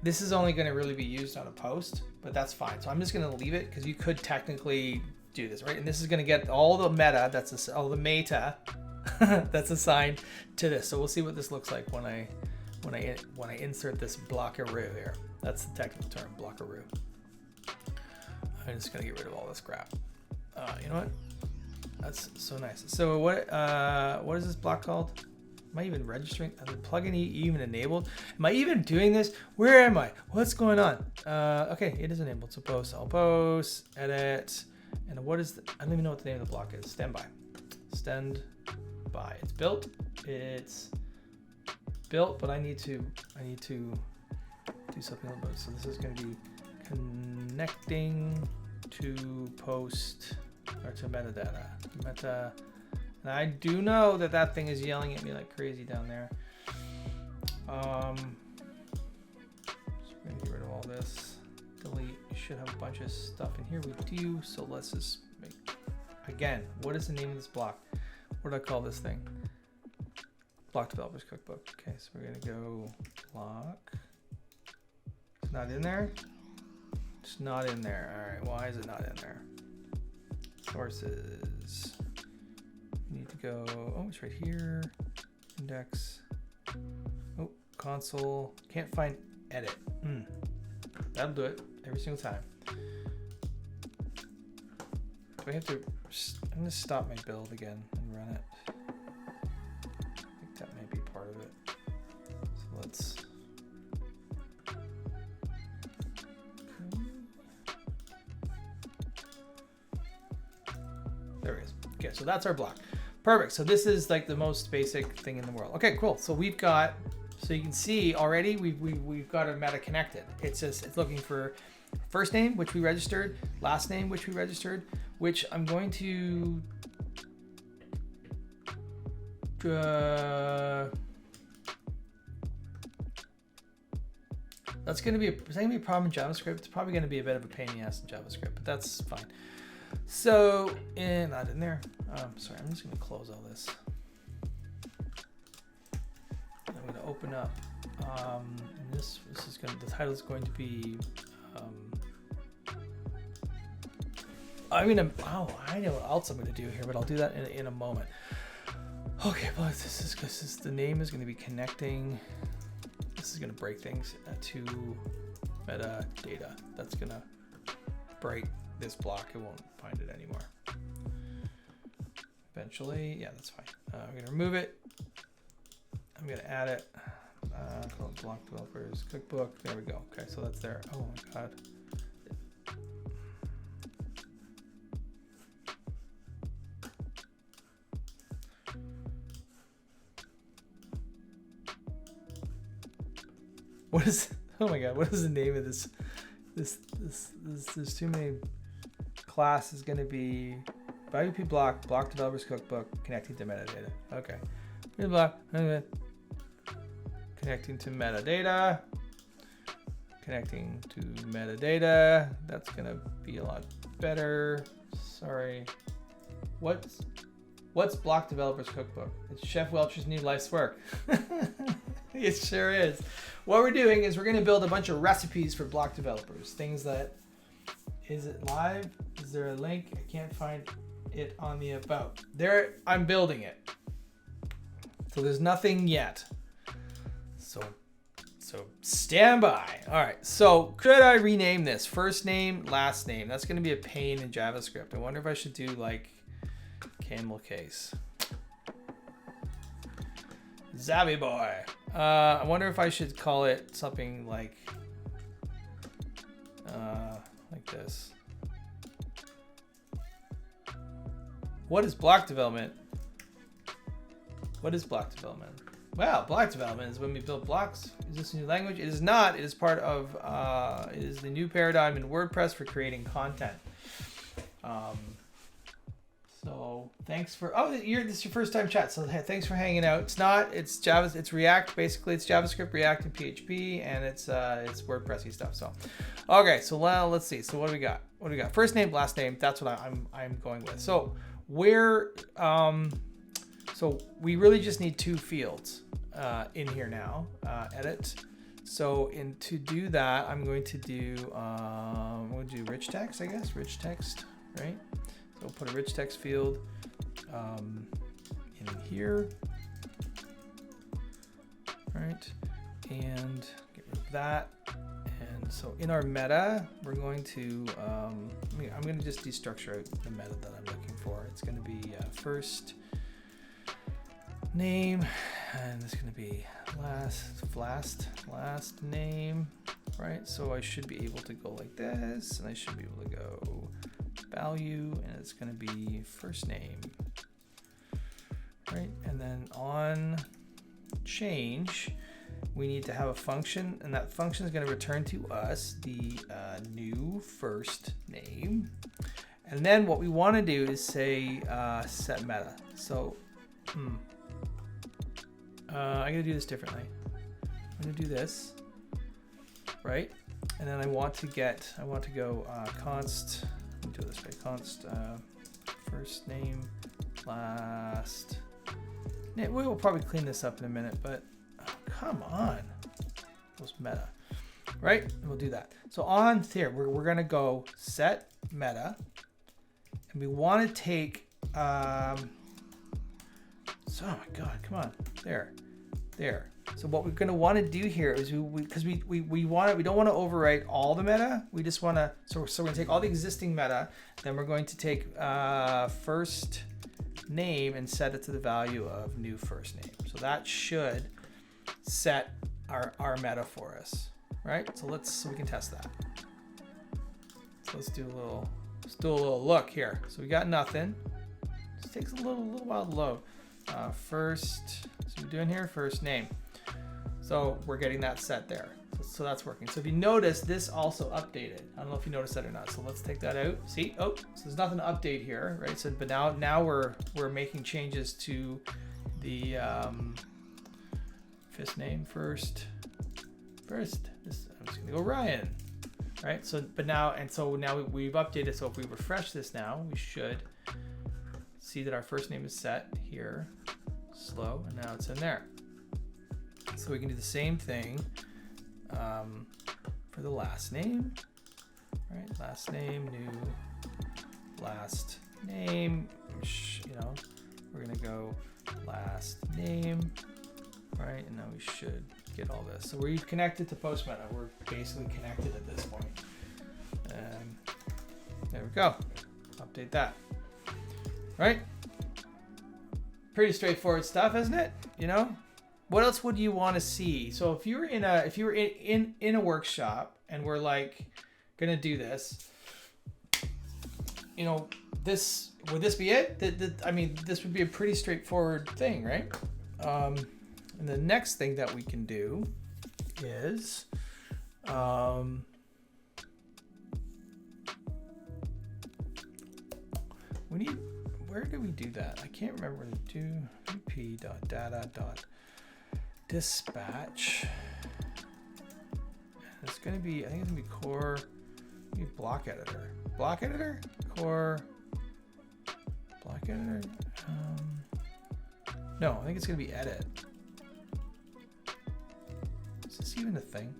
this is only going to really be used on a post, but that's fine. So I'm just going to leave it because you could technically do this, right? And this is going to get all the meta, all the meta that's assigned to this. So we'll see what this looks like when I insert this blockaroo here. That's the technical term, blockaroo. I'm just going to get rid of all this crap. You know what? That's so nice. So what is this block called? Am I even registering? Are the plugin even enabled? Am I even doing this? Where am I? What's going on? Okay, it is enabled. So post, I'll post, edit, and what is the, I don't even know what the name of the block is. Standby. Stand by. It's built. It's built, but I need to do something a little bit. So this is going to be connecting to post or to metadata. Meta. And I do know that thing is yelling at me like crazy down there. So we're gonna get rid of all this. Delete. You should have a bunch of stuff in here. We do. So let's just make. Again, what is the name of this block? What do I call this thing? Block developers cookbook. Okay, so we're gonna go block. It's not in there. It's not in there. All right. Why is it not in there? Sources. Need to go, oh, it's right here, index, oh, console, can't find edit. That'll do it every single time. Do I have to, I'm gonna stop my build again and run it. I think that may be part of it. So let's, there it is. Okay, so that's our block. Perfect. So this is like the most basic thing in the world. Okay, cool. So we've got, so you can see already we've got a meta connected. It's looking for first name, which we registered, last name, which we registered, which I'm going to that's going to be a problem in JavaScript. It's probably going to be a bit of a pain in the ass in JavaScript, but that's fine. So, not in there. Sorry, I'm just going to close all this. I'm going to open up. This is going to, the title is going to be. I'm going to. Oh, I know what else I'm going to do here, but I'll do that in a moment. Okay, but this is because the name is going to be connecting. This is going to break things to metadata. That's going to break this block. It won't find it anymore. Eventually, yeah, that's fine. I'm going to remove it. I'm going to add it. Block developers cookbook. There we go. Okay, so that's there. Oh my god. What is? Oh my god! What is the name of this? There's too many. Class is going to be WP block developers cookbook connecting to metadata. Okay. Block connecting to metadata. Connecting to metadata. That's going to be a lot better. Sorry. What's block developers cookbook? It's Chef Welch's new life's work. It sure is. What we're doing is we're going to build a bunch of recipes for block developers. Things that, is it live? Is there a link? I can't find it on the about. There, I'm building it. So there's nothing yet. So stand by. All right, so could I rename this? First name, last name. That's going to be a pain in JavaScript. I wonder if I should do like camel case. Zabby boy. I wonder if I should call it something like this. What is block development? What is block development? Well, block development is when we build blocks. Is this a new language? It is not. It is part of, it is the new paradigm in WordPress for creating content. So thanks for, this is your first time chat. So hey, thanks for hanging out. It's not, it's Java, it's React. Basically it's JavaScript, React, and PHP, and it's WordPressy stuff. So, okay. So let's see. So what do we got? First name, last name. That's what I'm going with. So so we really just need two fields in here now, edit. So to do that, I'm going to do, rich text, I guess, rich text, right? So we'll put a rich text field in here, right? And get rid of that. And so in our meta, we're going to, I'm going to just destructure out the meta that I'm looking for. It's going to be first name, and it's going to be last name, right? So I should be able to go like this, and I should be able to go value, and it's going to be first name, right? And then on change, we need to have a function, and that function is going to return to us the new first name. And then what we want to do is say set meta. So I'm going to do this differently. I'm going to do this, right? And then I want to go const, let me do it this way, const first name, last name. We will probably clean this up in a minute, but come on, those meta, right? And we'll do that. So on here, we're going to go set meta, and we want to take, oh my God, come on, there. So what we're going to want to do here is because we don't want to overwrite all the meta. We just want to, so we're going to take all the existing meta, then we're going to take first name and set it to the value of new first name. So that should set our meta for us, right? So we can test that. So let's do a little look here. So we got nothing. This takes a little while to load. First, so we're doing here first name. So we're getting that set there. So that's working. So if you notice, this also updated. I don't know if you noticed that or not. So let's take that out. See, so there's nothing to update here, right? So, but now we're making changes to the first name first. I'm just gonna go Ryan, right? So, now we've updated. So if we refresh this now, we should see that our first name is set here, slow, and now it's in there. So we can do the same thing for the last name, right? Last name, new last name, we're gonna go last name, right? And now we should get all this. So we've connected to post meta. We're basically connected at this point. And there we go. Update that. Right? Pretty straightforward stuff, isn't it? what else would you want to see? So if you were in a workshop and we're like gonna do this, you know, this would this be it? I mean, this would be a pretty straightforward thing, right? And the next thing that we can do is we need, where do we do that? I can't remember. Do wp.data.dispatch. It's going to be, I think it's going to be core, maybe block editor. Block editor? Core, block editor? No, I think it's going to be edit. Is this even a thing?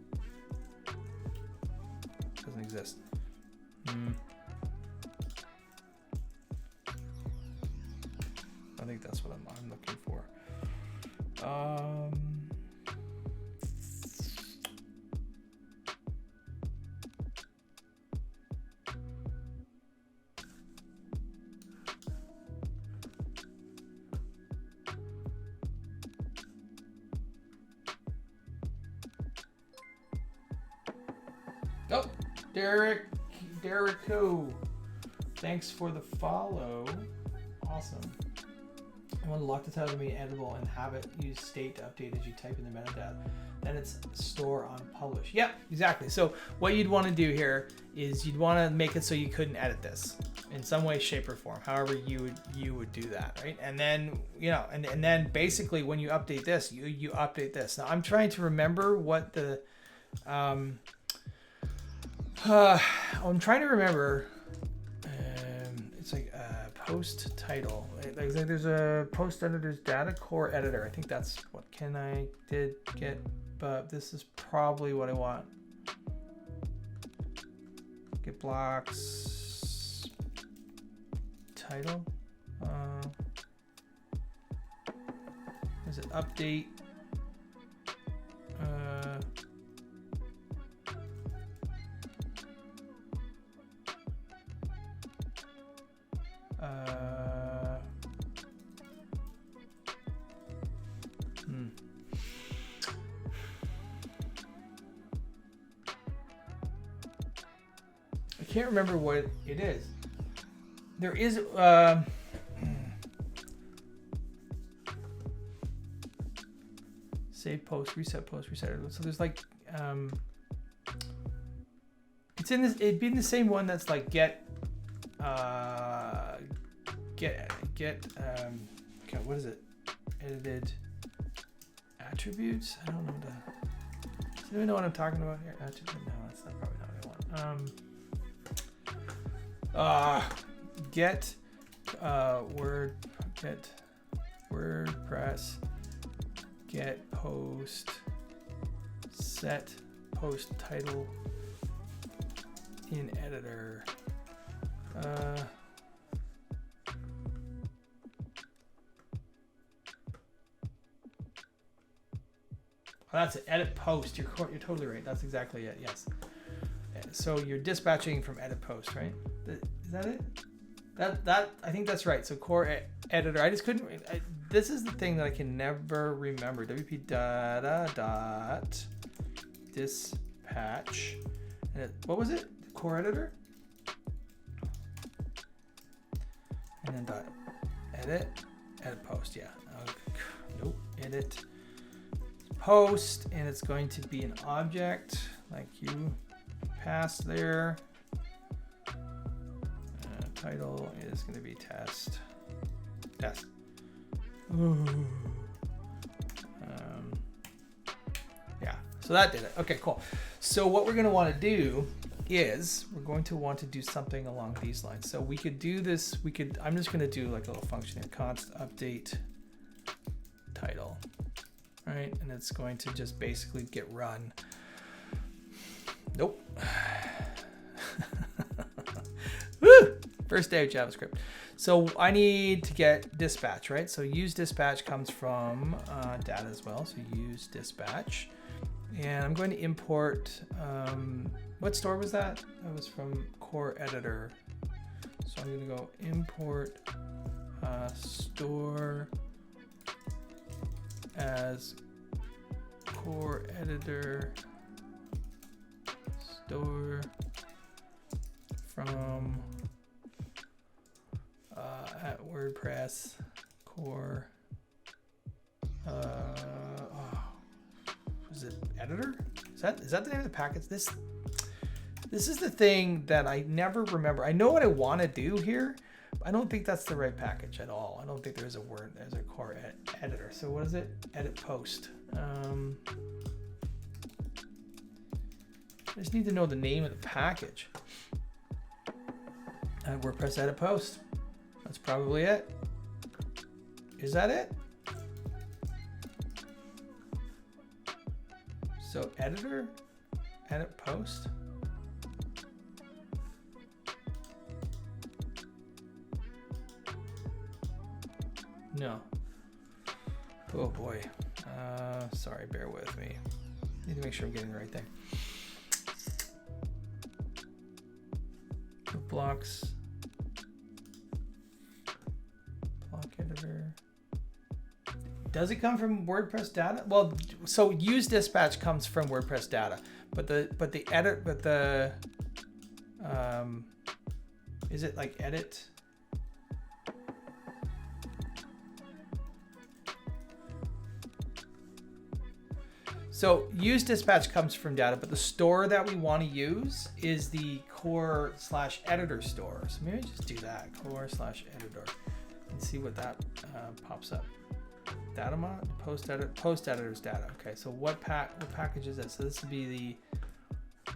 Doesn't exist. I think that's what I'm looking for. Oh, Derrico, thanks for the follow. Awesome. I want to lock the title to be editable and have it use state to update as you type in the metadata. Then it's store on publish. Yep, exactly. So what you'd want to do here is you'd want to make it so you couldn't edit this in some way, shape, or form. However you would do that, right? And then, you know, and then basically when you update this, you update this. Now I'm trying to remember what the I'm trying to remember. It's like post title. Like there's a post editor's data core editor. I think that's what I did get, but this is probably what I want. Get blocks title. Is it update? I can't remember what it is. There is save post, reset post, reset. So there's like it's in this. It'd be in the same one that's like get okay, what is it? Edited attributes. I don't know the. Does anyone know what I'm talking about here? Attribute? No, that's not probably not what I want. Get WordPress, get post, set post title in editor. Oh, that's it. Edit post. You're totally right. That's exactly it. Yes. So you're dispatching from edit post, right? Is that it? That I think that's right. So core editor. I just couldn't. This is the thing that I can never remember. WP data dot dispatch. And what was it? Core editor. And then dot edit post. Yeah. Nope. Edit post, and it's going to be an object like you passed there. Title is going to be test. Yeah, so that did it. Okay, cool. So what we're going to want to do is we're going to want to do something along these lines. So we could do this. I'm just going to do like a little function here, const update title. All right, and it's going to just basically get run. Nope. Woo! First day of JavaScript. So I need to get dispatch, right? So use dispatch comes from data as well. So use dispatch. And I'm going to import, what store was that? That was from core editor. So I'm going to go import store as core editor store from at WordPress core. Is it editor? Is that the name of the package? This is the thing that I never remember. I know what I want to do here. But I don't think that's the right package at all. I don't think there's a word. There's a core editor. So what is it? Edit post. I just need to know the name of the package. WordPress edit post. That's probably it. Is that it? So editor, edit post. No. Oh boy. Sorry, bear with me. Need to make sure I'm getting the right thing. Blocks. Block editor. Does it come from WordPress data? Well, so use dispatch comes from WordPress data, but the is it like edit? So use dispatch comes from data, but the store that we want to use is the core/editor store. So maybe just do that, core/editor, and see what that pops up. Data mod, post editor's data. Okay, so what package is that? So this would be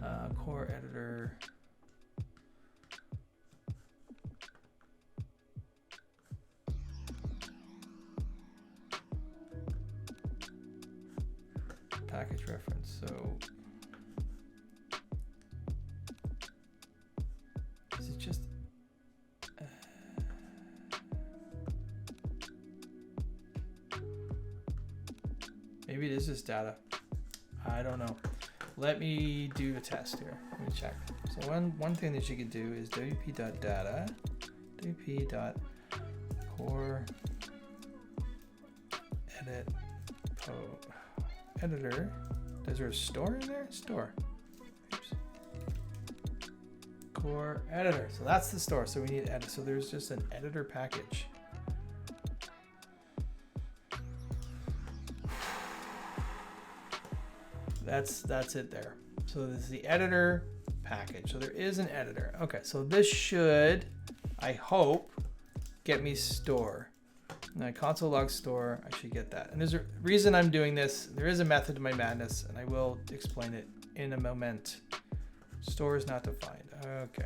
the core editor. Package reference. So is it just maybe it is just data. I don't know. Let me do a test here. Let me check. So one thing that you could do is wp.data, wp.core edit editor. Is there a store in there? Store. Oops. Core editor. So that's the store. So we need edit. So there's just an editor package. That's it there. So this is the editor package. So there is an editor. Okay, so this should, I hope, get me store. Now console log store, I should get that. And there's a reason I'm doing this. There is a method to my madness, and I will explain it in a moment. Store is not defined. Okay.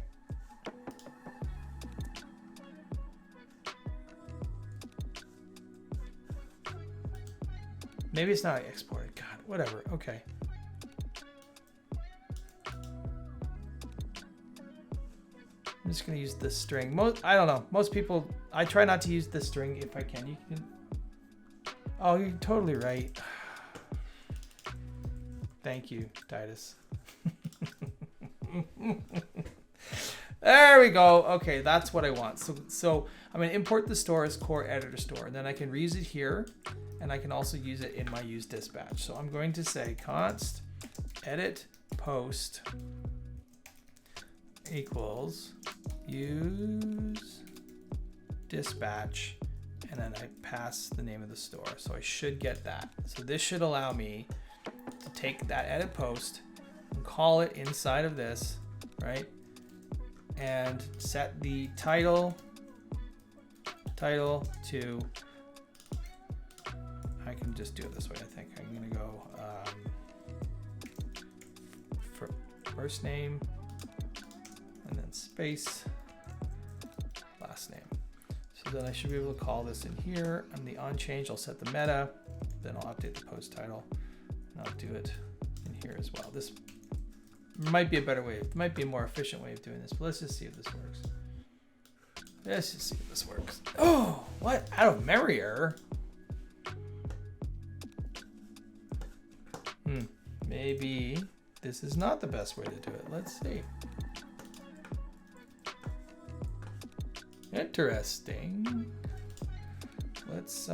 Maybe it's not exported. God, whatever. Okay. I'm just going to use this string. I don't know. Most people, I try not to use this string if I can. You can. Oh, you're totally right. Thank you, Titus. There we go. Okay, that's what I want. So I'm going to import the store as core editor store, and then I can reuse it here, and I can also use it in my use dispatch. So I'm going to say const edit post equals use dispatch, and then I pass the name of the store. So I should get that. So this should allow me to take that edit post and call it inside of this, right? And set the title to, I can just do it this way. I think I'm gonna go for first name and then space, last name. So then I should be able to call this in here. On the on change, I'll set the meta, then I'll update the post title, and I'll do it in here as well. This might be a better way, it might be a more efficient way of doing this, but let's just see if this works. Let's just see if this works. Oh, what? Out of memory error? Maybe this is not the best way to do it. Let's see. Interesting. Let's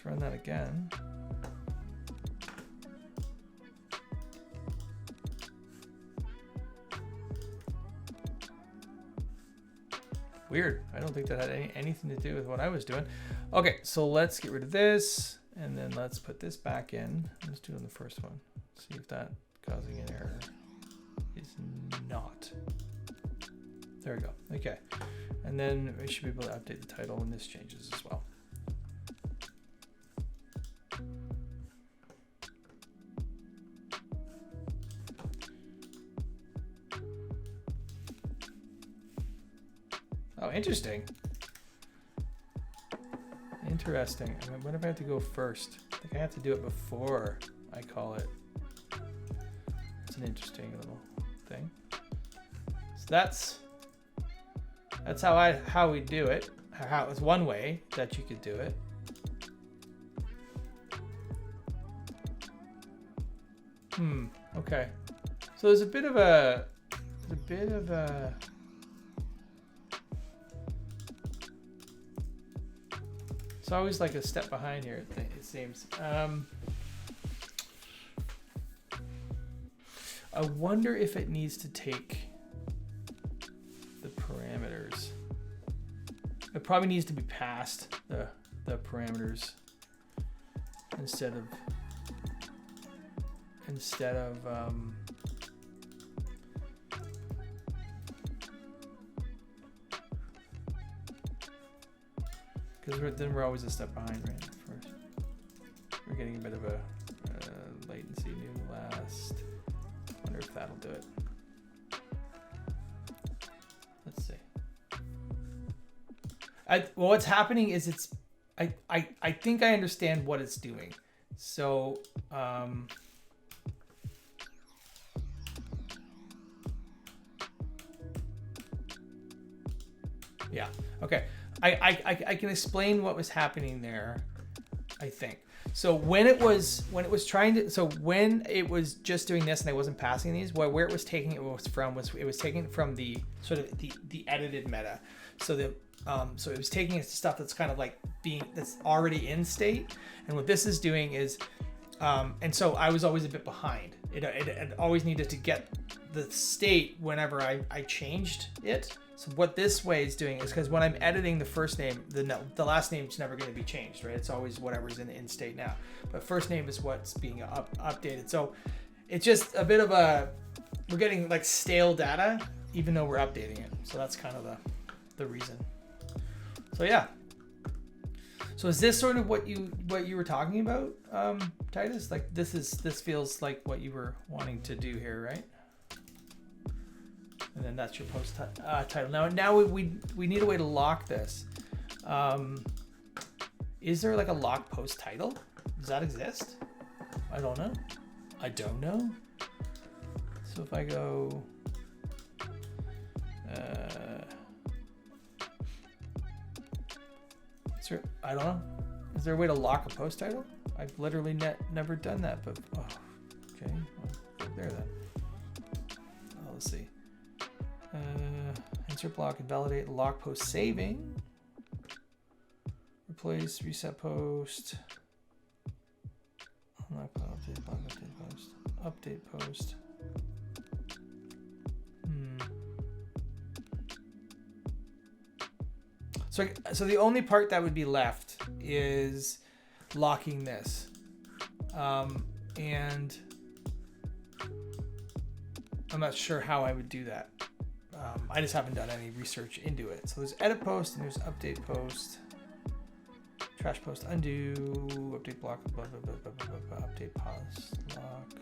run that again. Weird. I don't think that had anything to do with what I was doing. Okay, so let's get rid of this, and then let's put this back in. Let's do it on the first one. See if that causing an error is not. There we go. Okay, and then we should be able to update the title when this changes as well. Oh, interesting. Interesting. I mean, what if I have to go first? I think I have to do it before I call it. It's an interesting little thing. So that's how we do it. How it's one way that you could do it. Okay. So there's a bit of a it's always like a step behind here, it seems. I wonder if it needs to take the parameters. It probably needs to be past the parameters instead of because then we're always a step behind, right? First, we're getting a bit of a latency new last. Wonder if that'll do it. Let's see. Well, what's happening is I think I understand what it's doing. So yeah, okay. I can explain what was happening there, I think. So when it was just doing this and I wasn't passing these, where it was taking it was taking it from the sort of the edited meta. So it was taking stuff that's kind of like that's already in state, and what this is doing is and so I was always a bit behind. It always needed to get the state whenever I changed it. So what this way is doing is, because when I'm editing the first name, the last name is never going to be changed, right? It's always whatever's in state now. But first name is what's being updated. So it's just a bit of we're getting like stale data, even though we're updating it. So that's kind of the reason. So yeah. So is this sort of what you were talking about, Titus? Like this feels like what you were wanting to do here, right? And then that's your post title. Now we need a way to lock this. Is there like a lock post title? Does that exist? I don't know. So if I go, I don't know. Is there a way to lock a post title? I've literally never done that, but okay, well, there then. Let's see. Insert block and validate lock post saving. Replace reset post. Unlock update block update post. So the only part that would be left is locking this, and I'm not sure how I would do that. I just haven't done any research into it. So there's edit post and there's update post, trash post, undo, update block, blah, blah, blah, blah, blah, blah, blah, update pause, lock.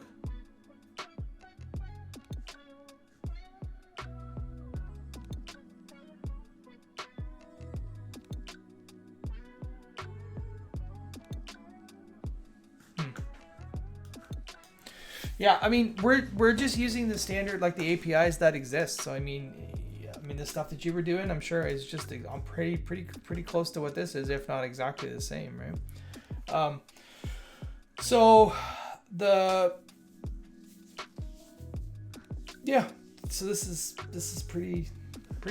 Yeah, I mean, we're just using the standard, like the APIs that exist. So I mean, the stuff that you were doing, I'm sure is just I'm pretty close to what this is, if not exactly the same, right? So this is pretty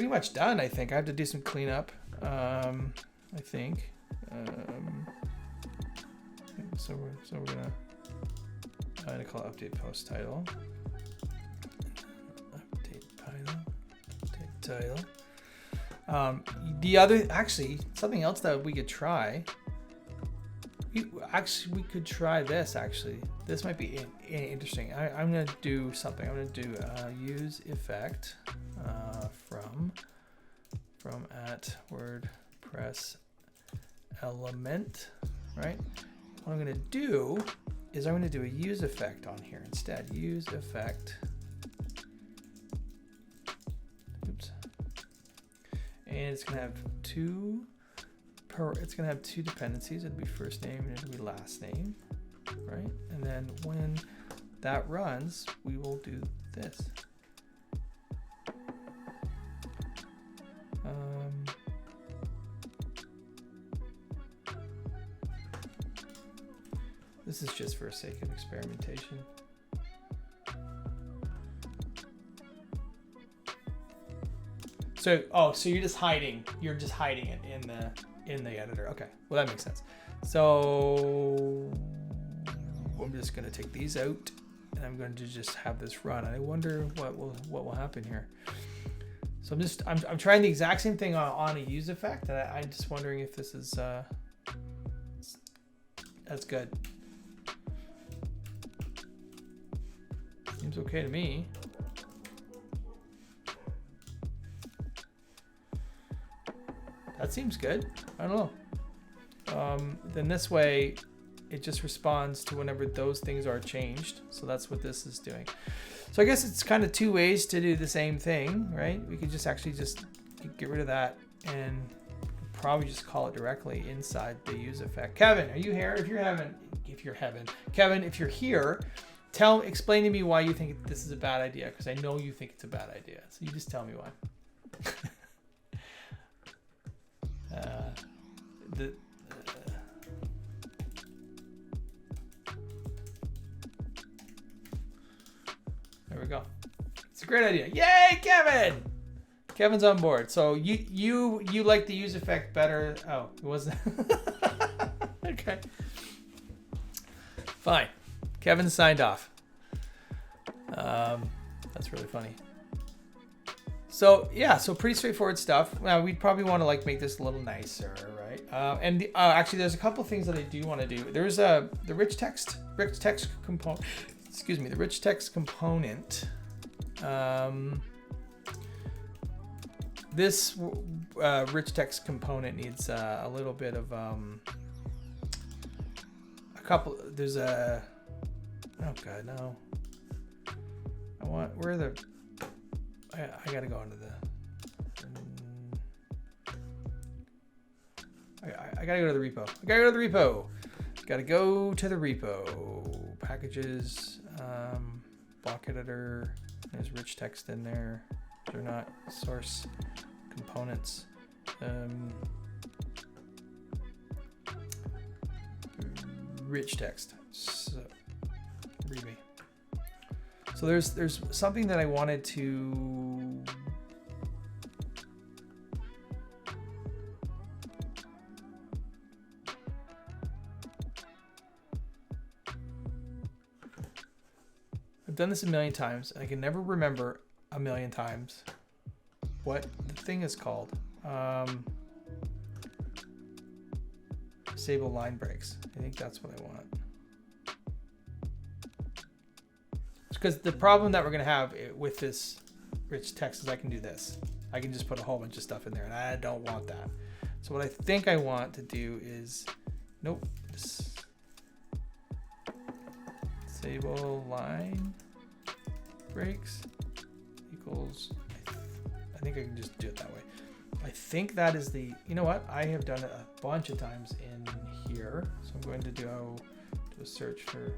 much done. I think I have to do some cleanup. I think. So we're gonna, I'm gonna call it update post title. Update title. The other, actually, something else that we could try. We could try this. Actually, this might be interesting. I'm gonna do something. I'm gonna do use effect from at WordPress element, right? What I'm gonna do is I'm gonna do a use effect on here instead. Use effect. Oops. And it's gonna have two dependencies. It'll be first name and it'll be last name, right? And then when that runs, we will do this. This is just for the sake of experimentation. So, so you're just hiding it in the editor. Okay, well that makes sense. So I'm just gonna take these out and I'm going to just have this run. And I wonder what will happen here. So I'm trying the exact same thing on a use effect, and I'm just wondering if this is that's good. Seems okay to me. That seems good. I don't know. Then this way, it just responds to whenever those things are changed. So that's what this is doing. So I guess it's kind of two ways to do the same thing, right? We could just actually just get rid of that and probably just call it directly inside the use effect. Kevin, are you here? Kevin, if you're here, explain to me why you think this is a bad idea, because I know you think it's a bad idea. So you just tell me why. There we go. It's a great idea. Yay, Kevin! Kevin's on board. So you like the use effect better. Oh, it wasn't. Okay. Fine. Kevin signed off. That's really funny. So yeah, so pretty straightforward stuff. Now we'd probably want to make this a little nicer, right? Actually, there's a couple things that I do want to do. There's the rich text component. Excuse me, the rich text component. This rich text component needs a little bit of a couple. There's a. Oh god, no. Where are the. I gotta go into the. I gotta go to the repo. Gotta go to the repo. Packages, block editor. There's rich text in there. They're not source components. Rich text. So, read me. So there's something that I wanted to. I've done this a million times, and I can never remember a million times what the thing is called. Disable line breaks. I think that's what I want. Because the problem that we're going to have with this rich text is I can do this. I can just put a whole bunch of stuff in there, and I don't want that. So what I think I want to do is, nope. Disable line breaks equals, I think I can just do it that way. I think that is the, you know what? I have done it a bunch of times in here. So I'm going to do a search for,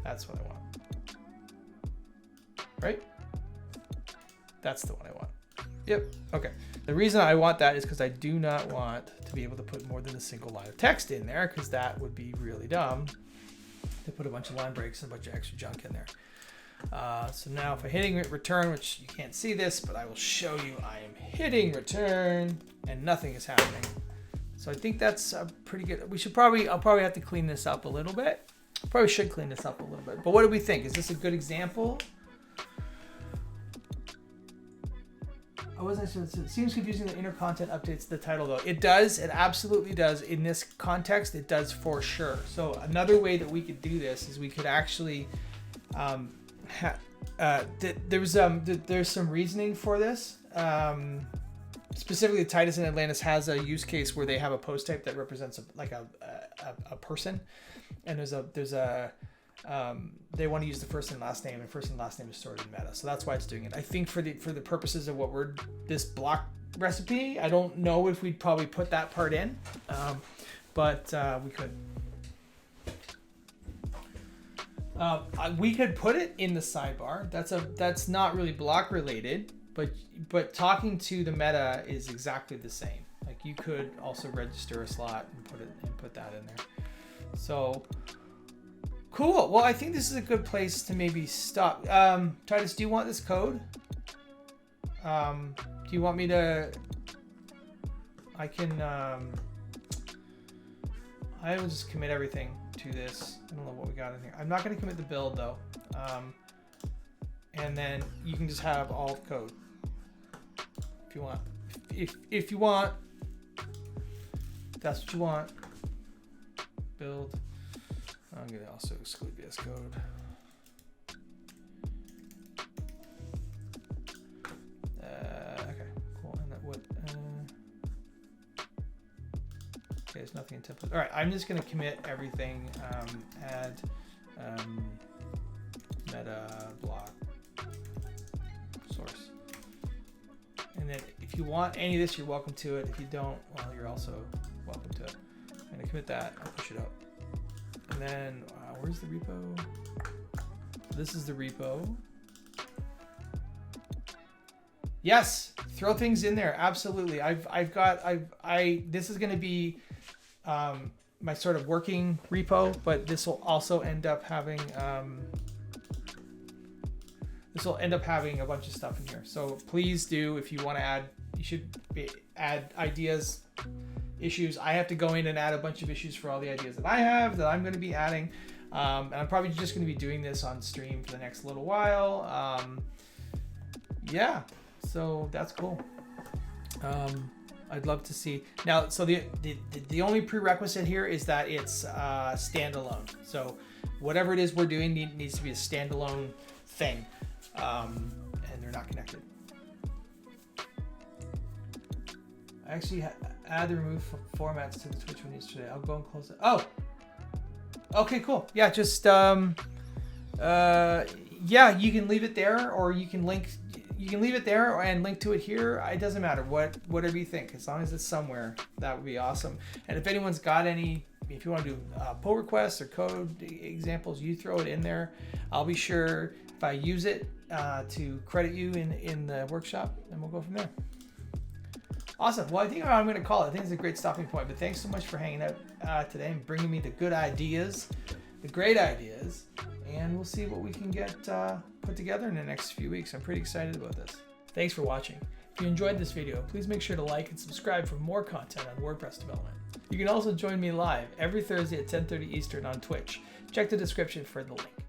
that's what I want. Right? That's the one I want. Yep. Okay. The reason I want that is because I do not want to be able to put more than a single line of text in there, because that would be really dumb to put a bunch of line breaks and a bunch of extra junk in there. So now if I'm hitting return, which you can't see this, but I will show you, I am hitting return and nothing is happening. So I think that's pretty good. I'll probably have to clean this up a little bit. Probably should clean this up a little bit. But what do we think? Is this a good example? I wasn't sure. It seems confusing that inner content updates the title though. It does. It absolutely does. In this context, it does for sure. So another way that we could do this is we could actually, there's some reasoning for this. Specifically, Titus and Atlantis has a use case where they have a post type that represents a person, and they want to use the first and last name, and first and last name is stored in meta, so that's why it's doing it. I think for the purposes of this block recipe, I don't know if we'd probably put that part in, but we could. We could put it in the sidebar. That's not really block related. But talking to the meta is exactly the same. Like you could also register a slot and put that in there. So cool. Well, I think this is a good place to maybe stop. Titus, do you want this code? Do you want me to? I can. I will just commit everything to this. I don't know what we got in here. I'm not going to commit the build though. And then you can just have all the code. If you want, if you want, if that's what you want. Build. I'm gonna also exclude VS Code. Okay, cool. And that would. Okay, there's nothing in template. All right, I'm just gonna commit everything. Add meta block source. And then if you want any of this, you're welcome to it. If you don't, well, you're also welcome to it. I'm gonna commit that, I'll push it up. And then, where's the repo? This is the repo. Yes, throw things in there, absolutely. This is gonna be my sort of working repo, but this will also end up having, a bunch of stuff in here. So please do, if you want to add, you should add ideas, issues. I have to go in and add a bunch of issues for all the ideas that I have that I'm going to be adding. And I'm probably just going to be doing this on stream for the next little while. Yeah, so that's cool. I'd love to see. Now, so the only prerequisite here is that it's standalone. So whatever it is we're doing needs to be a standalone thing. And they're not connected. I actually add the remove formats to the Twitch one yesterday. I'll go and close it. Oh, okay, cool. Yeah, just yeah, you can leave it there, or you can leave it there and link to it here. It doesn't matter, whatever you think, as long as it's somewhere. That would be awesome. And if anyone's got any, if you want to do pull requests or code examples, you throw it in there. I'll be sure if I use it to credit you in the workshop, and we'll go from there. Awesome. Well, I think I'm going to call it. I think it's a great stopping point. But thanks so much for hanging out today and bringing me the good ideas, the great ideas, and we'll see what we can get put together in the next few weeks. I'm pretty excited about this. Thanks for watching. If you enjoyed this video, please make sure to like and subscribe for more content on WordPress development. You can also join me live every Thursday at 10:30 Eastern on Twitch. Check the description for the link.